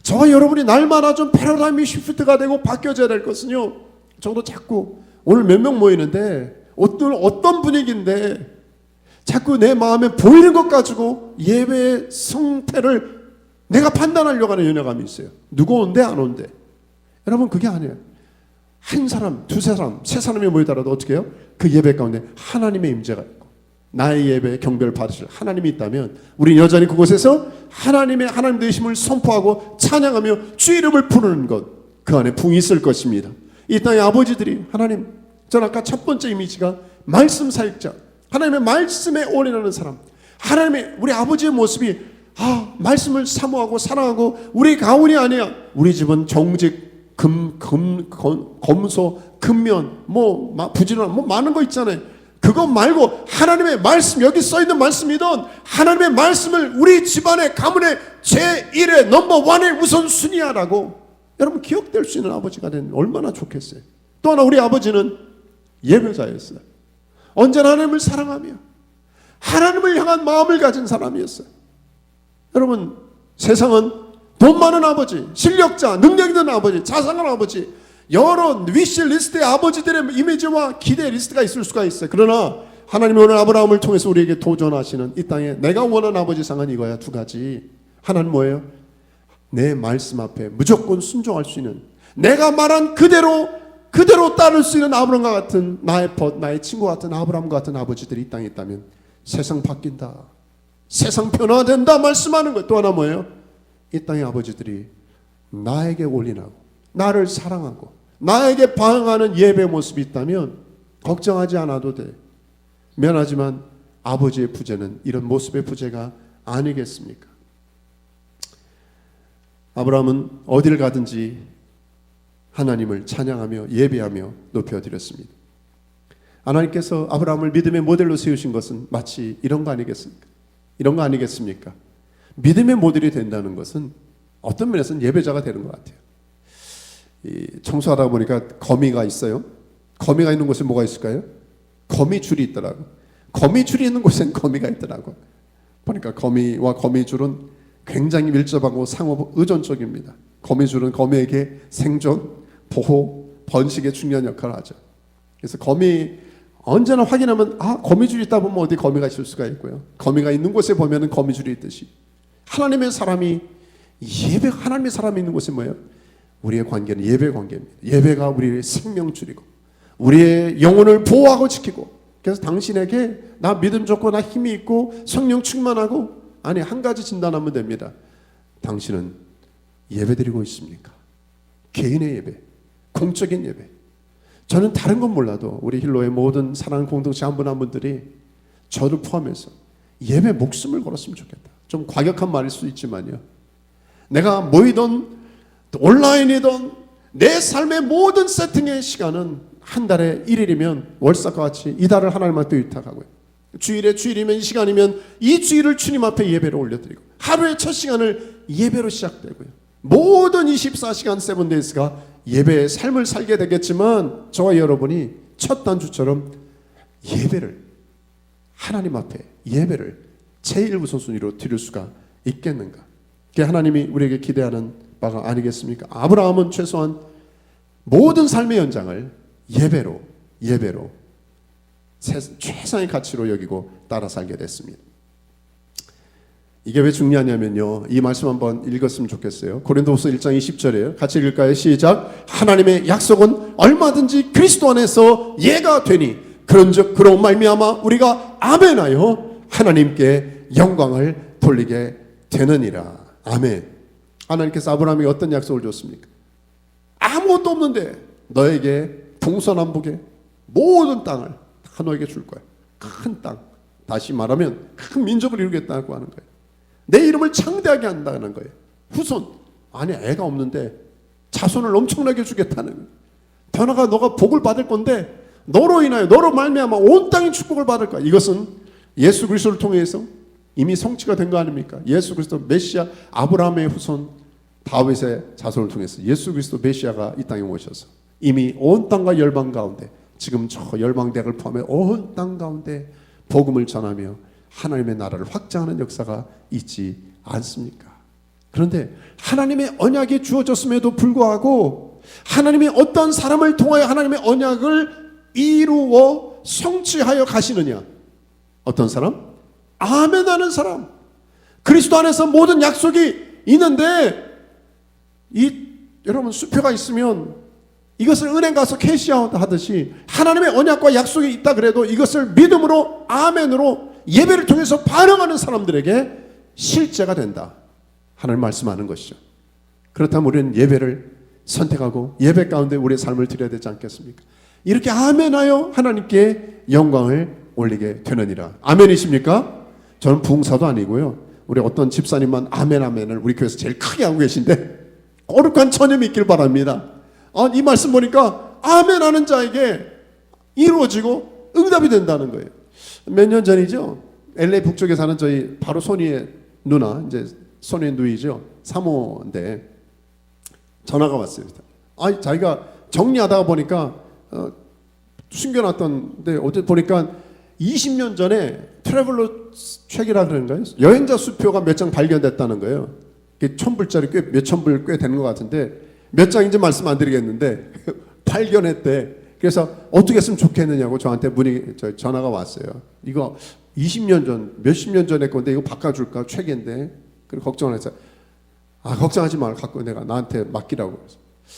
저와 여러분이 날마다 좀 패러다임이 시프트가 되고 바뀌어져야 될 것은요, 저도 자꾸 오늘 몇 명 모이는데 어떤 분위기인데 자꾸 내 마음에 보이는 것 가지고 예배의 성패를 내가 판단하려고 하는 연약함이 있어요. 누구 온대 안 온대. 여러분 그게 아니에요. 한 사람, 두세 사람, 세 사람이 모이더라도 어떻게 해요? 그 예배 가운데 하나님의 임재가 있고 나의 예배에 경배를 받으실 하나님이 있다면 우리는 여전히 그곳에서 하나님의 하나님 되심을 선포하고 찬양하며 주 이름을 부르는 것, 그 안에 붕이 있을 것입니다. 이 땅의 아버지들이 하나님, 전 아까 첫 번째 이미지가 말씀 사역자, 하나님의 말씀에 올인하는 사람, 하나님의 우리 아버지의 모습이 말씀을 사모하고 사랑하고 우리 가문이 아니야. 우리 집은 정직, 검소, 근면, 부지런한 많은 거 있잖아요. 그거 말고 하나님의 말씀, 여기 써있는 말씀이든 하나님의 말씀을 우리 집안의 가문의 제1의 넘버1의 우선순위야라고 여러분 기억될 수 있는 아버지가 되면 얼마나 좋겠어요. 또 하나 우리 아버지는 예배자였어요. 언제나 하나님을 사랑하며 하나님을 향한 마음을 가진 사람이었어요. 여러분 세상은 돈 많은 아버지, 실력자, 능력 있는 아버지, 자상한 아버지, 여러 위시 리스트의 아버지들의 이미지와 기대 리스트가 있을 수가 있어요. 그러나 하나님이 오늘 아브라함을 통해서 우리에게 도전하시는 이 땅에 내가 원하는 아버지상은 이거야. 두 가지. 하나는 뭐예요? 내 말씀 앞에 무조건 순종할 수 있는, 내가 말한 그대로 따를 수 있는 아브라함과 같은 나의 친구 같은 아브라함과 같은 아버지들이 이 땅에 있다면 세상 바뀐다, 세상 변화된다 말씀하는 것. 또 하나 뭐예요? 이 땅의 아버지들이 나에게 올인하고 나를 사랑하고 나에게 반응하는 예배 모습이 있다면 걱정하지 않아도 돼. 미안하지만 아버지의 부재는 이런 모습의 부재가 아니겠습니까? 아브라함은 어디를 가든지 하나님을 찬양하며 예배하며 높여드렸습니다. 하나님께서 아브라함을 믿음의 모델로 세우신 것은 마치 이런 거 아니겠습니까? 믿음의 모델이 된다는 것은 어떤 면에서는 예배자가 되는 것 같아요. 청소하다 보니까 거미가 있어요. 거미가 있는 곳에 뭐가 있을까요? 거미줄이 있더라고. 거미줄이 있는 곳엔 거미가 있더라고. 보니까 거미와 거미줄은 굉장히 밀접하고 상호 의존적입니다. 거미줄은 거미에게 생존, 보호, 번식에 중요한 역할을 하죠. 그래서 거미 언제나 확인하면 거미줄이 있다 보면 어디 거미가 있을 수가 있고요. 거미가 있는 곳에 보면은 거미줄이 있듯이 하나님의 사람이 있는 곳에 뭐예요? 우리의 관계는 예배 관계입니다. 예배가 우리의 생명줄이고 우리의 영혼을 보호하고 지키고, 그래서 당신에게 나 믿음 좋고 나 힘이 있고 성령 충만하고, 아니 한 가지 진단하면 됩니다. 당신은 예배드리고 있습니까? 개인의 예배, 공적인 예배. 저는 다른 건 몰라도 우리 힐로의 모든 사랑하는 공동체 한 분 한 분들이 저를 포함해서 예배 목숨을 걸었으면 좋겠다. 좀 과격한 말일 수 있지만요, 내가 모이던 온라인이든 내 삶의 모든 세팅의 시간은 한 달에 1일이면 월삭과 같이 이달을 하나님한테 의탁하고요. 주일이면 이 시간이면 이 주일을 주님 앞에 예배로 올려드리고, 하루의 첫 시간을 예배로 시작되고요. 모든 24시간 세븐데이스가 예배의 삶을 살게 되겠지만 저와 여러분이 첫 단추처럼 예배를, 하나님 앞에 예배를 제일 우선순위로 드릴 수가 있겠는가? 그게 하나님이 우리에게 기대하는 바가 아니겠습니까? 아브라함은 최소한 모든 삶의 연장을 예배로 최상의 가치로 여기고 따라 살게 됐습니다. 이게 왜 중요하냐면요, 이 말씀 한번 읽었으면 좋겠어요. 고린도후서 1장 20절이에요. 같이 읽을까요? 시작. 하나님의 약속은 얼마든지 그리스도 안에서 예가 되니 그런즉 그로 말미암아 우리가 아멘하여 하나님께 영광을 돌리게 되느니라. 아멘. 하나님께서 아브라함에게 어떤 약속을 줬습니까? 아무것도 없는데 너에게 동서남북의 모든 땅을 다 너에게 줄 거야. 큰 땅. 다시 말하면 큰 민족을 이루겠다고 하는 거예요. 내 이름을 창대하게 한다는 거예요. 후손, 아니 애가 없는데 자손을 엄청나게 주겠다는 거예요. 변화가 너가 복을 받을 건데 너로 인하여 너로 말미암아 온 땅이 축복을 받을 거야. 이것은 예수 그리스도를 통해서 이미 성취가 된 거 아닙니까? 예수 그리스도 메시아 아브라함의 후손 다윗의 자손을 통해서 예수 그리스도 메시아가 이 땅에 오셔서 이미 온 땅과 열방 가운데 지금 저 열방대학을 포함해 온 땅 가운데 복음을 전하며 하나님의 나라를 확장하는 역사가 있지 않습니까? 그런데 하나님의 언약이 주어졌음에도 불구하고 하나님이 어떤 사람을 통하여 하나님의 언약을 이루어 성취하여 가시느냐? 어떤 사람? 아멘하는 사람. 그리스도 안에서 모든 약속이 있는데 여러분 수표가 있으면 이것을 은행 가서 캐시아웃 하듯이 하나님의 언약과 약속이 있다 그래도 이것을 믿음으로 아멘으로 예배를 통해서 반응하는 사람들에게 실제가 된다. 하나님 말씀하는 것이죠. 그렇다면 우리는 예배를 선택하고 예배 가운데 우리의 삶을 드려야 되지 않겠습니까? 이렇게 아멘하여 하나님께 영광을 올리게 되느니라. 아멘이십니까? 저는 부흥사도 아니고요. 우리 어떤 집사님만 아멘 아멘을 우리 교회에서 제일 크게 하고 계신데 거룩한 전염이 있길 바랍니다. 이 말씀 보니까 아멘 하는 자에게 이루어지고 응답이 된다는 거예요. 몇 년 전이죠. LA 북쪽에 사는 저희 바로 손이의 누나, 이제 손이의 누이죠. 사모인데 전화가 왔어요. 자기가 정리하다가 보니까 숨겨놨던데 어제 보니까 20년 전에 트래블러 책이라 그러는가요? 여행자 수표가 몇 장 발견됐다는 거예요. $1,000불짜리 몇 천 불 꽤 되는 것 같은데 몇 장인지 말씀 안 드리겠는데 발견했대. 그래서 어떻게 했으면 좋겠느냐고 저한테 전화가 왔어요. 이거 20년 전, 몇십 년 전에 건데 이거 바꿔줄까? 책인데. 그리고 걱정을 했어요. 걱정하지 마. 갖고 내가 나한테 맡기라고.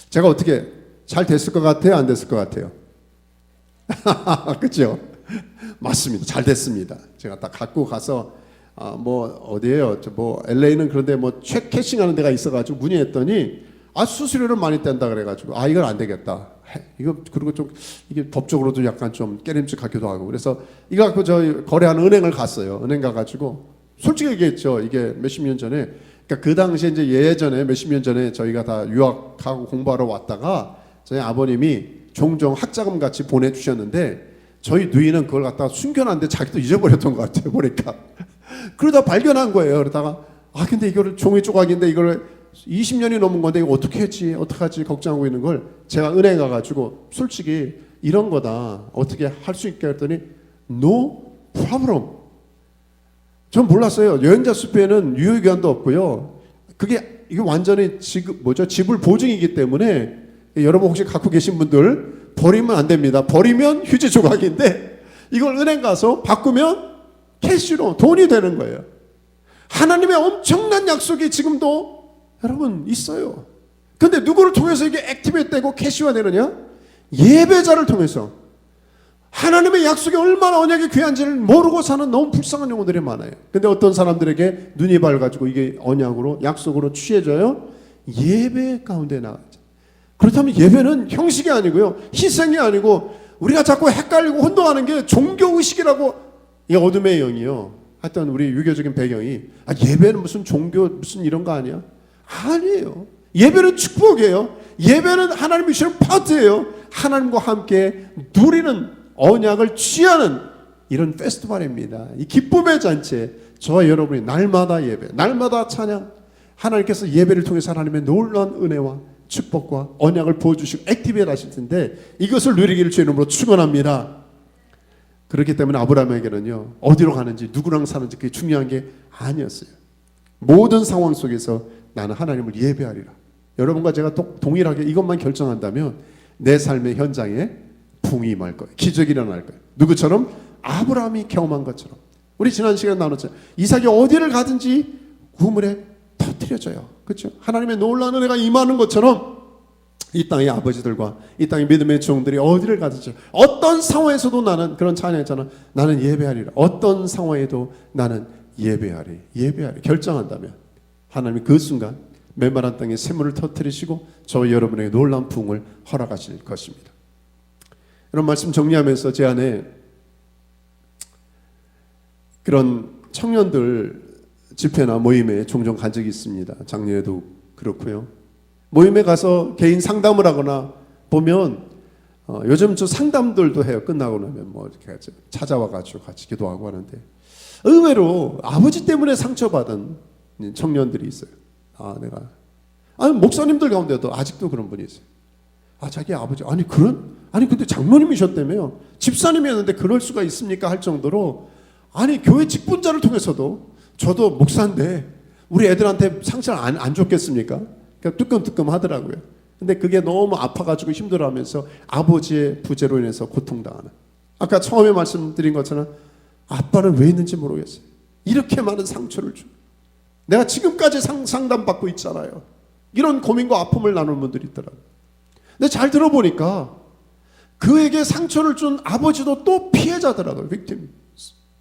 제가 어떻게 잘 됐을 것 같아요? 안 됐을 것 같아요? 그렇죠? 맞습니다. 잘 됐습니다. 제가 딱 갖고 가서 어디에요? LA는 그런데 책 캐싱하는 데가 있어가지고 문의했더니 수수료를 많이 뗀다 그래가지고 이건 안 되겠다. 이거 그리고 좀 이게 법적으로도 약간 좀 깨림직하기도 하고 그래서 이거 갖고 저희 거래하는 은행을 갔어요. 은행 가가지고 솔직히 얘기했죠. 이게 몇십 년 전에 그러니까 그 당시에 이제 예전에 몇십 년 전에 저희가 다 유학하고 공부하러 왔다가 저희 아버님이 종종 학자금 같이 보내주셨는데 저희 누이는 그걸 갖다가 숨겨놨는데 자기도 잊어버렸던 것 같아요. 보니까 그러다 발견한 거예요. 그러다가 근데 이거를 종이 조각인데 이걸 20년이 넘은 건데 이거 어떻게 했지? 어떡하지? 걱정하고 있는 걸 제가 은행 가가지고 솔직히 이런 거다 어떻게 할 수 있게 했더니 No problem. 전 몰랐어요. 여행자 수표에는 유효기간도 없고요. 이게 완전히 지불 보증이기 때문에 여러분 혹시 갖고 계신 분들 버리면 안 됩니다. 버리면 휴지 조각인데 이걸 은행 가서 바꾸면 캐시로 돈이 되는 거예요. 하나님의 엄청난 약속이 지금도 여러분 있어요. 근데 누구를 통해서 이게 액티베이트 되고 캐시화 되느냐? 예배자를 통해서. 하나님의 약속이 얼마나 언약이 귀한지를 모르고 사는 너무 불쌍한 영혼들이 많아요. 근데 어떤 사람들에게 눈이 밝아지고 이게 언약으로 약속으로 취해져요? 예배 가운데 나가죠. 그렇다면 예배는 형식이 아니고요, 희생이 아니고 우리가 자꾸 헷갈리고 혼동하는 게 종교의식이라고. 이 어둠의 영이요, 하여튼 우리 유교적인 배경이 예배는 무슨 종교 무슨 이런 거 아니야? 아니에요. 예배는 축복이에요. 예배는 하나님이 주시는 파트예요. 하나님과 함께 누리는 언약을 취하는 이런 페스티벌입니다. 이 기쁨의 잔치에 저와 여러분이 날마다 예배, 날마다 찬양, 하나님께서 예배를 통해서 하나님의 놀라운 은혜와 축복과 언약을 부어주시고 액티베이트 하실 텐데 이것을 누리기를 주의 이름으로 축원합니다. 그렇기 때문에 아브라함에게는요, 어디로 가는지 누구랑 사는지 그게 중요한 게 아니었어요. 모든 상황 속에서 나는 하나님을 예배하리라. 여러분과 제가 동일하게 이것만 결정한다면 내 삶의 현장에 붕이 임할 거예요. 기적이 일어날 거예요. 누구처럼? 아브라함이 경험한 것처럼. 우리 지난 시간에 나눴죠. 이삭이 어디를 가든지 우물에 터뜨려져요. 그렇죠? 하나님의 놀라운 은혜가 임하는 것처럼 이 땅의 아버지들과 이 땅의 믿음의 종들이 어디를 가든지 어떤 상황에서도 나는, 그런 찬양했잖아, 나는 예배하리라. 어떤 상황에도 나는 예배하리. 결정한다면 하나님이 그 순간 메마른 땅에 샘물을 터뜨리시고 저와 여러분에게 놀라운 부흥을 허락하실 것입니다. 이런 말씀 정리하면서 제 안에 그런 청년들 집회나 모임에 종종 간 적이 있습니다. 작년에도 그렇고요. 모임에 가서 개인 상담을 하거나 보면 요즘 저 상담들도 해요. 끝나고 나면 뭐 이렇게 찾아와가지고 같이 기도하고 하는데 의외로 아버지 때문에 상처받은 청년들이 있어요. 목사님들 가운데도 아직도 그런 분이 있어요. 자기 아버지 근데 장로님이셨다며요. 집사님이었는데 그럴 수가 있습니까? 할 정도로 교회 직분자를 통해서도 저도 목사인데 우리 애들한테 상처를 안 줬겠습니까? 그러니까 뜨끔뜨끔 하더라고요. 근데 그게 너무 아파가지고 힘들어하면서 아버지의 부재로 인해서 고통당하는. 아까 처음에 말씀드린 것처럼 아빠는 왜 있는지 모르겠어요. 이렇게 많은 상처를 줘. 내가 지금까지 상담받고 있잖아요. 이런 고민과 아픔을 나누는 분들이 있더라고요. 근데 잘 들어보니까 그에게 상처를 준 아버지도 또 피해자더라고요. 빅팀.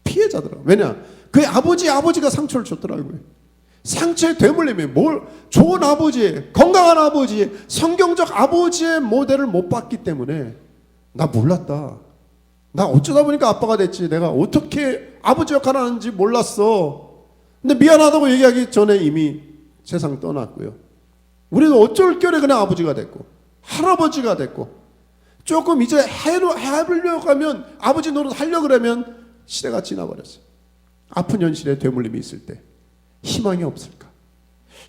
피해자더라고요. 왜냐? 그의 아버지가 상처를 줬더라고요. 상처에 되물림이 좋은 아버지, 건강한 아버지, 성경적 아버지의 모델을 못 봤기 때문에 나 몰랐다. 나 어쩌다 보니까 아빠가 됐지. 내가 어떻게 아버지 역할을 하는지 몰랐어. 근데 미안하다고 얘기하기 전에 이미 세상 떠났고요. 우리도 어쩔 겨래 그냥 아버지가 됐고 할아버지가 됐고 조금 이제 해보려고 하면 아버지 노릇 하려고 그러면 시대가 지나버렸어요. 아픈 현실에 되물림이 있을 때 희망이 없을까?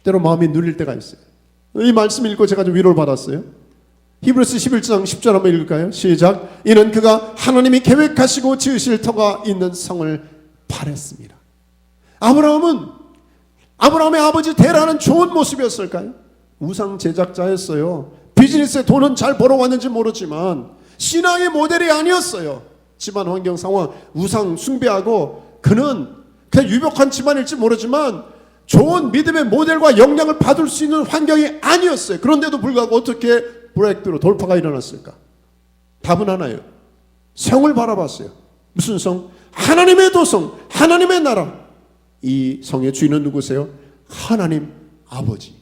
때로 마음이 눌릴 때가 있어요. 이 말씀 읽고 제가 좀 위로를 받았어요. 히브리서 11장 10절 한번 읽을까요? 시작. 이는 그가 하나님이 계획하시고 지으실 터가 있는 성을 바랬습니다. 아브라함의 아버지 데라는 좋은 모습이었을까요? 우상 제작자였어요. 비즈니스에 돈은 잘 벌어왔는지 모르지만 신앙의 모델이 아니었어요. 집안 환경 상황 우상 숭배하고 그는 그냥 유복한 집안일지 모르지만 좋은 믿음의 모델과 영향을 받을 수 있는 환경이 아니었어요. 그런데도 불구하고 어떻게 브레이크로 돌파가 일어났을까? 답은 하나예요. 성을 바라봤어요. 무슨 성? 하나님의 도성, 하나님의 나라. 이 성의 주인은 누구세요? 하나님 아버지.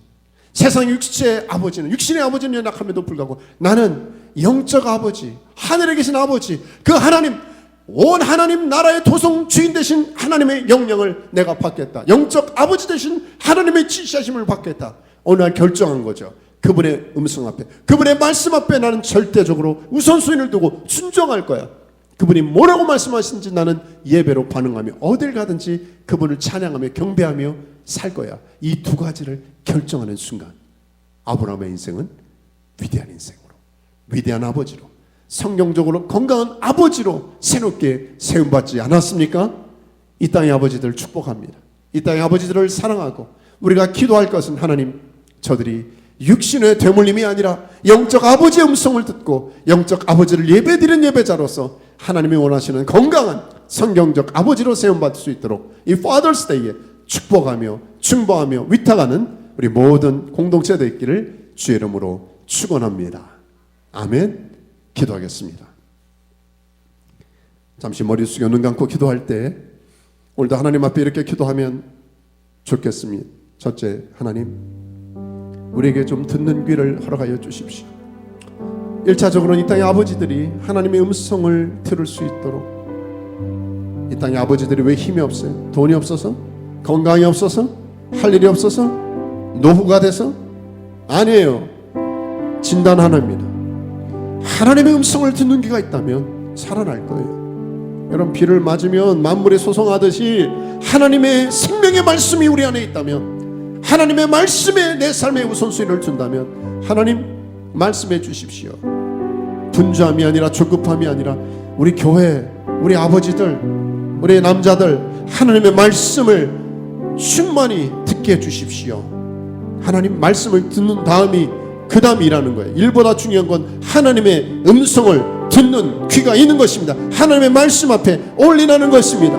세상 육체의 아버지는, 육신의 아버지는 연약함에도 불구하고 나는 영적 아버지, 하늘에 계신 아버지, 그 하나님, 온 하나님 나라의 도성 주인 되신 하나님의 영향을 내가 받겠다. 영적 아버지 되신 하나님의 지시하심을 받겠다. 어느 날 결정한 거죠. 그분의 음성 앞에, 그분의 말씀 앞에 나는 절대적으로 우선순위를 두고 순종할 거야. 그분이 뭐라고 말씀하시는지 나는 예배로 반응하며 어딜 가든지 그분을 찬양하며 경배하며 살 거야. 이 두 가지를 결정하는 순간 아브라함의 인생은 위대한 인생으로, 위대한 아버지로, 성경적으로 건강한 아버지로 새롭게 세움받지 않았습니까? 이 땅의 아버지들을 축복합니다. 이 땅의 아버지들을 사랑하고 우리가 기도할 것은 하나님, 저들이 육신의 되물림이 아니라 영적 아버지의 음성을 듣고 영적 아버지를 예배드리는 예배자로서 하나님이 원하시는 건강한 성경적 아버지로 세움받을 수 있도록 이 Father's Day에 축복하며 충보하며 위탁하는 우리 모든 공동체가 있기를 주의 이름으로 축원합니다. 아멘. 기도하겠습니다. 잠시 머리 숙여 눈 감고 기도할 때 오늘도 하나님 앞에 이렇게 기도하면 좋겠습니다. 첫째, 하나님 우리에게 좀 듣는 귀를 허락하여 주십시오. 1차적으로는 이 땅의 아버지들이 하나님의 음성을 들을 수 있도록, 이 땅의 아버지들이 왜 힘이 없어요? 돈이 없어서? 건강이 없어서? 할 일이 없어서? 노후가 돼서? 아니에요. 진단 하나입니다. 하나님의 음성을 듣는 귀가 있다면 살아날 거예요. 여러분, 비를 맞으면 만물이 소송하듯이 하나님의 생명의 말씀이 우리 안에 있다면, 하나님의 말씀에 내 삶의 우선순위를 준다면 하나님 말씀해 주십시오. 분주함이 아니라 조급함이 아니라 우리 교회, 우리 아버지들, 우리 남자들 하나님의 말씀을 충만히 듣게 해주십시오. 하나님 말씀을 듣는 다음이 그 다음이 일하는 거예요. 일보다 중요한 건 하나님의 음성을 듣는 귀가 있는 것입니다. 하나님의 말씀 앞에 올인하는 것입니다.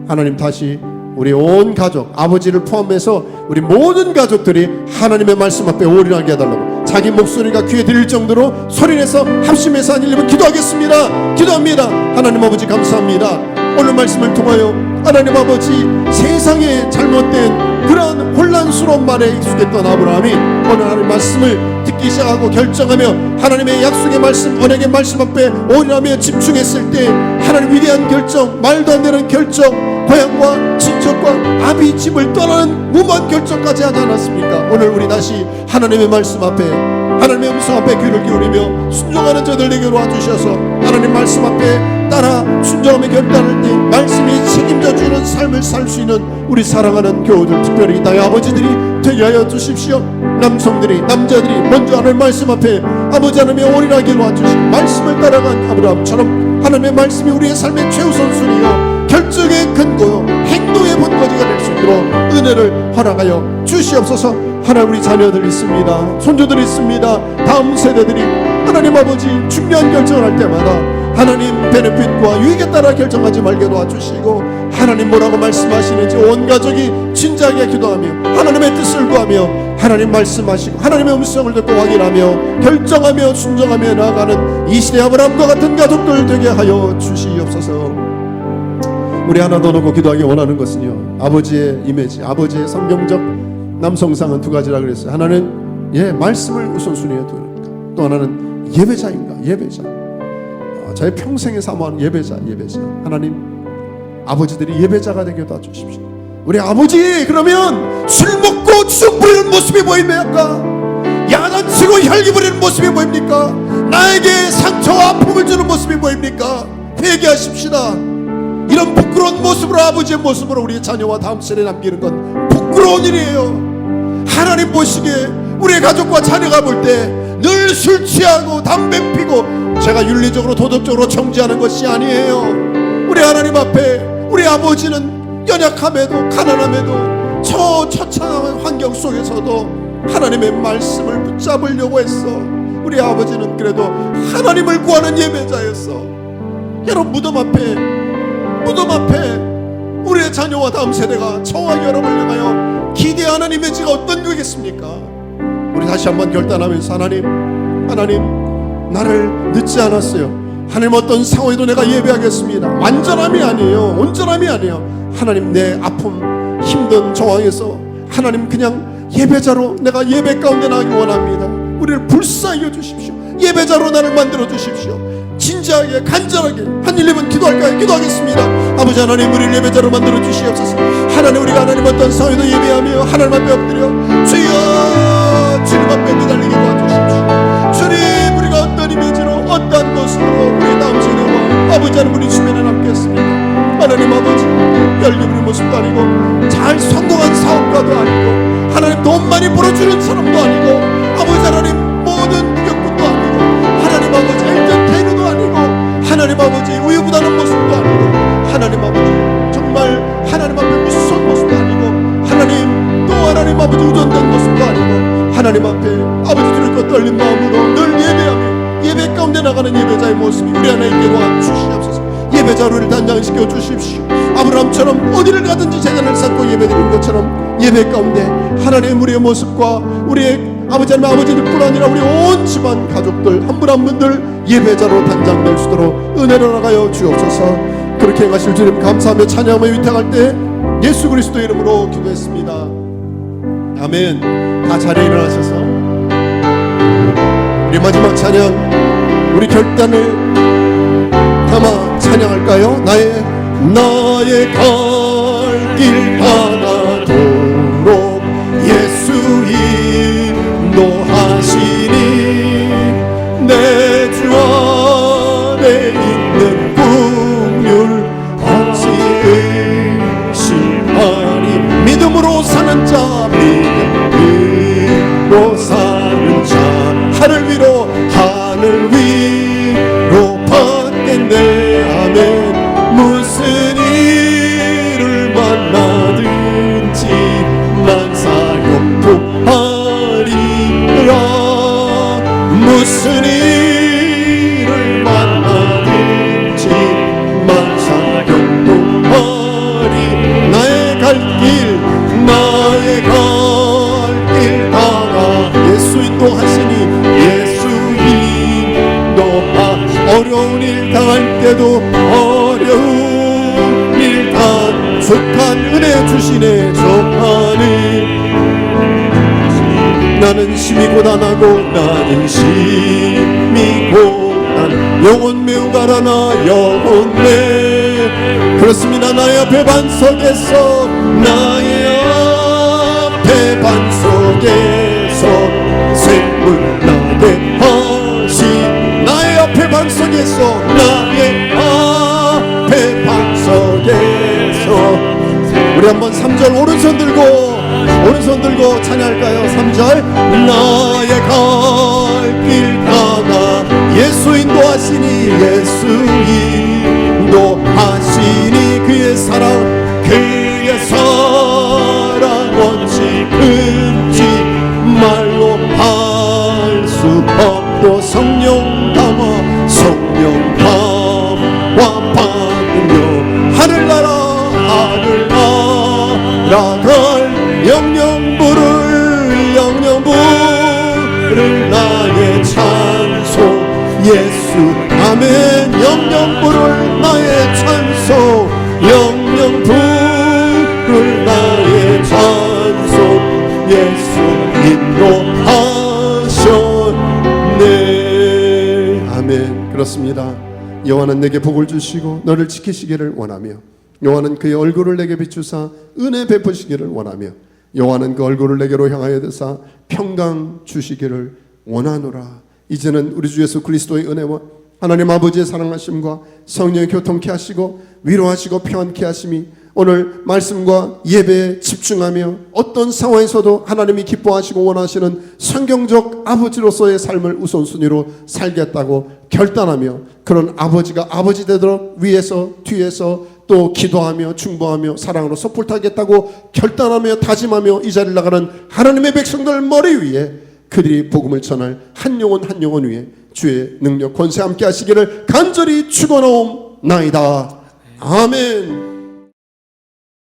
하나님, 다시 우리 온 가족, 아버지를 포함해서 우리 모든 가족들이 하나님의 말씀 앞에 올인하게 해달라고 자기 목소리가 귀에 들릴 정도로 소리내서 합심해서 한 1분 기도하겠습니다. 기도합니다. 하나님 아버지, 감사합니다. 오늘 말씀을 통하여 하나님 아버지, 세상의 잘못된 그러한 혼란스러운 말에 익숙했던 아브라함이 오늘 하나님 말씀을 듣기 시작하고 결정하며 하나님의 약속의 말씀, 언약의 말씀 앞에 올인하며 집중했을 때 하나님 위대한 결정, 말도 안 되는 결정, 고향과 친척과 아비 집을 떠나는 무모한 결정까지 하지 않았습니까? 오늘 우리 다시 하나님의 말씀 앞에, 하나님의 음성 앞에 귀를 기울이며 순종하는 저들에게로 와주셔서 하나님 말씀 앞에 따라 순종하며 결단할 때 말씀이 책임져 주는 삶을 살 수 있는 우리 사랑하는 교우들, 특별히 나의 아버지들이 되게 하여 주십시오. 남성들이, 남자들이 먼저 하나님 말씀 앞에 아버지 하나님의 올인하기로 와주시고 말씀을 따라간 아브라함처럼 하나님의 말씀이 우리의 삶의 최우선순위요 결정의 근거요 행동의 본거지가 될 수 있도록 은혜를 허락하여 주시옵소서. 하나님, 우리 자녀들 있습니다, 손주들 있습니다, 다음 세대들이 하나님 아버지 중요한 결정을 할 때마다 하나님 베네핏과 유익에 따라 결정하지 말게 도와주시고 하나님 뭐라고 말씀하시는지 온 가족이 진지하게 기도하며 하나님의 뜻을 구하며 하나님 말씀하시고 하나님의 음성을 듣고 확인하며 결정하며 순종하며 나아가는 이 시대 아브라함과 같은 가족들 되게 하여 주시옵소서. 우리 하나 더 놓고 기도하기 원하는 것은요, 아버지의 이미지, 아버지의 성경적 남성상은 두 가지라 그랬어요. 하나는 말씀을 우선순위에 두는가, 또 하나는 예배자인가, 예배자. 저의 평생에 사모하는 예배자. 하나님, 아버지들이 예배자가 되게 도와주십시오. 우리 아버지, 그러면 술 먹고 주석 부리는 모습이 보입니까? 야단치고 혈기 부리는 모습이 보입니까? 나에게 상처와 아픔을 주는 모습이 보입니까? 회개하십시다. 이런 부끄러운 모습으로, 아버지의 모습으로 우리 자녀와 다음 세대에 남기는 건 부끄러운 일이에요. 하나님 보시기에 우리의 가족과 자녀가 볼 때 늘 술 취하고 담배 피고, 제가 윤리적으로 도덕적으로 정죄하는 것이 아니에요. 우리 하나님 앞에 우리 아버지는 연약함에도 가난함에도 처참한 환경 속에서도 하나님의 말씀을 붙잡으려고 했어. 우리 아버지는 그래도 하나님을 구하는 예배자였어. 여러분, 무덤 앞에 우리의 자녀와 다음 세대가 저와 여러분을 향하여 기대하는 이미지가 어떤 거겠습니까? 우리 다시 한번 결단하면서 하나님 나를 늦지 않았어요. 하나님, 어떤 상황에도 내가 예배하겠습니다. 완전함이 아니에요, 온전함이 아니에요. 하나님, 내 아픔 힘든 정황에서 하나님 그냥 예배자로 내가 예배 가운데 나가기 원합니다. 우리를 불쌍히 여주십시오. 예배자로 나를 만들어 주십시오. 진지하게 간절하게 한 1, 2분 기도할까요? 기도하겠습니다. 아버지 하나님, 우리를 예배자로 만들어 주시옵소서. 하나님, 우리가 하나님 어떤 상황에도 예배하며 하나님 앞에 엎드려 주여, 주님 앞에 매달리게 도와주십시오. 주님, 우리가 어떤 이미지로 어떤 모습으로 우리 다음 세대와 아버지 하나님 우리 주변에 남겠습니까? 하나님 아버지, 열기 부리는 모습도 아니고 잘 성공한 사업가도 아니고 하나님 돈 많이 벌어주는 사람도 아니고 아버지 하나님 모든 능력분도 아니고 하나님 아버지 엔터테이너도 아니고 하나님 아버지 우유부단한 모습도 아니고 하나님 아버지 정말 하나님 앞에 무서운 모습도 아니고 하나님 아버지 우전된 모습도 아니고 하나님 앞에 아버지 두렵고 떨린 마음으로 늘 예배하며 예배 가운데 나가는 예배자의 모습이 우리 안에 있게 도와주시옵소서. 예배자로를 단장시켜 주십시오. 아브라함처럼 어디를 가든지 재단을 쌓고 예배드리는 것처럼 예배 가운데 하나님의 우리의 모습과 우리의 아버지 하나님 아버지들뿐 아니라 우리 온 집안 가족들 한 분 한 분들 예배자로 단장될 수 있도록 은혜를 나가여 주옵소서. 그렇게 행하실 주님 감사하며 찬양하며 위탁할 때 예수 그리스도의 이름으로 기도했습니다. 아멘. 다 자리에 일어나셔서 우리 마지막 찬양, 우리 결단을 담아 찬양할까요? 나의 갈 길 하나도록 예수 인도하시니 내 주 안에 있는 긍휼 없이 의심하니 믿음으로 사는 자, 믿음으로 사는 자, 하늘 위로 받겠네. 아멘. 무슨 일을 만나든지 만사형통하리라. 무슨 일을 만나든지 만사형통하리. 나의 갈 길 따라 예수 인도하시니 예수 인도하. 어려운 일 당할 때도 어려운 일 당 족한 은혜 주시네. 족하니 나는 심히 고단하고 나는 심히 고단 영혼 매우 가라나 영혼 매우 그렇습니다. 나의 앞에 반석에서 나의 앞에 반석에서 샘물 나게 하시 나의 앞에 반석에서 나의 앞에 반석에서 우리 한번 3절 오른손 들고 찬양할까요? 3절 나의 갈 길 가나 예수 인도하시니 예수 인도하시니 그의 사랑 어찌 금지 말로 할 수 없고 성령 담아 받으며 하늘나라 갈 영영부를 나의 찬송 예수 아멘 영영부를 나의 찬송 영영부를 나의 찬송 예수 인도하셨네 아멘. 그렇습니다. 여호와는 내게 복을 주시고 너를 지키시기를 원하며 여호와는 그의 얼굴을 내게 비추사 은혜 베푸시기를 원하며 여호와는 그 얼굴을 내게로 향하여 드사 평강 주시기를 원하노라. 이제는 우리 주 예수 그리스도의 은혜와 하나님 아버지의 사랑하심과 성령의 교통케 하시고 위로하시고 평안케 하심이 오늘 말씀과 예배에 집중하며 어떤 상황에서도 하나님이 기뻐하시고 원하시는 성경적 아버지로서의 삶을 우선순위로 살겠다고 결단하며 그런 아버지가 아버지 되도록 위에서 뒤에서 또 기도하며 중보하며 사랑으로 섭불타겠다고 결단하며 다짐하며 이 자리를 나가는 하나님의 백성들 머리 위에 그들이 복음을 전할 한 영혼 위에 주의 능력 권세 함께 하시기를 간절히 축원하옵나이다. 아멘.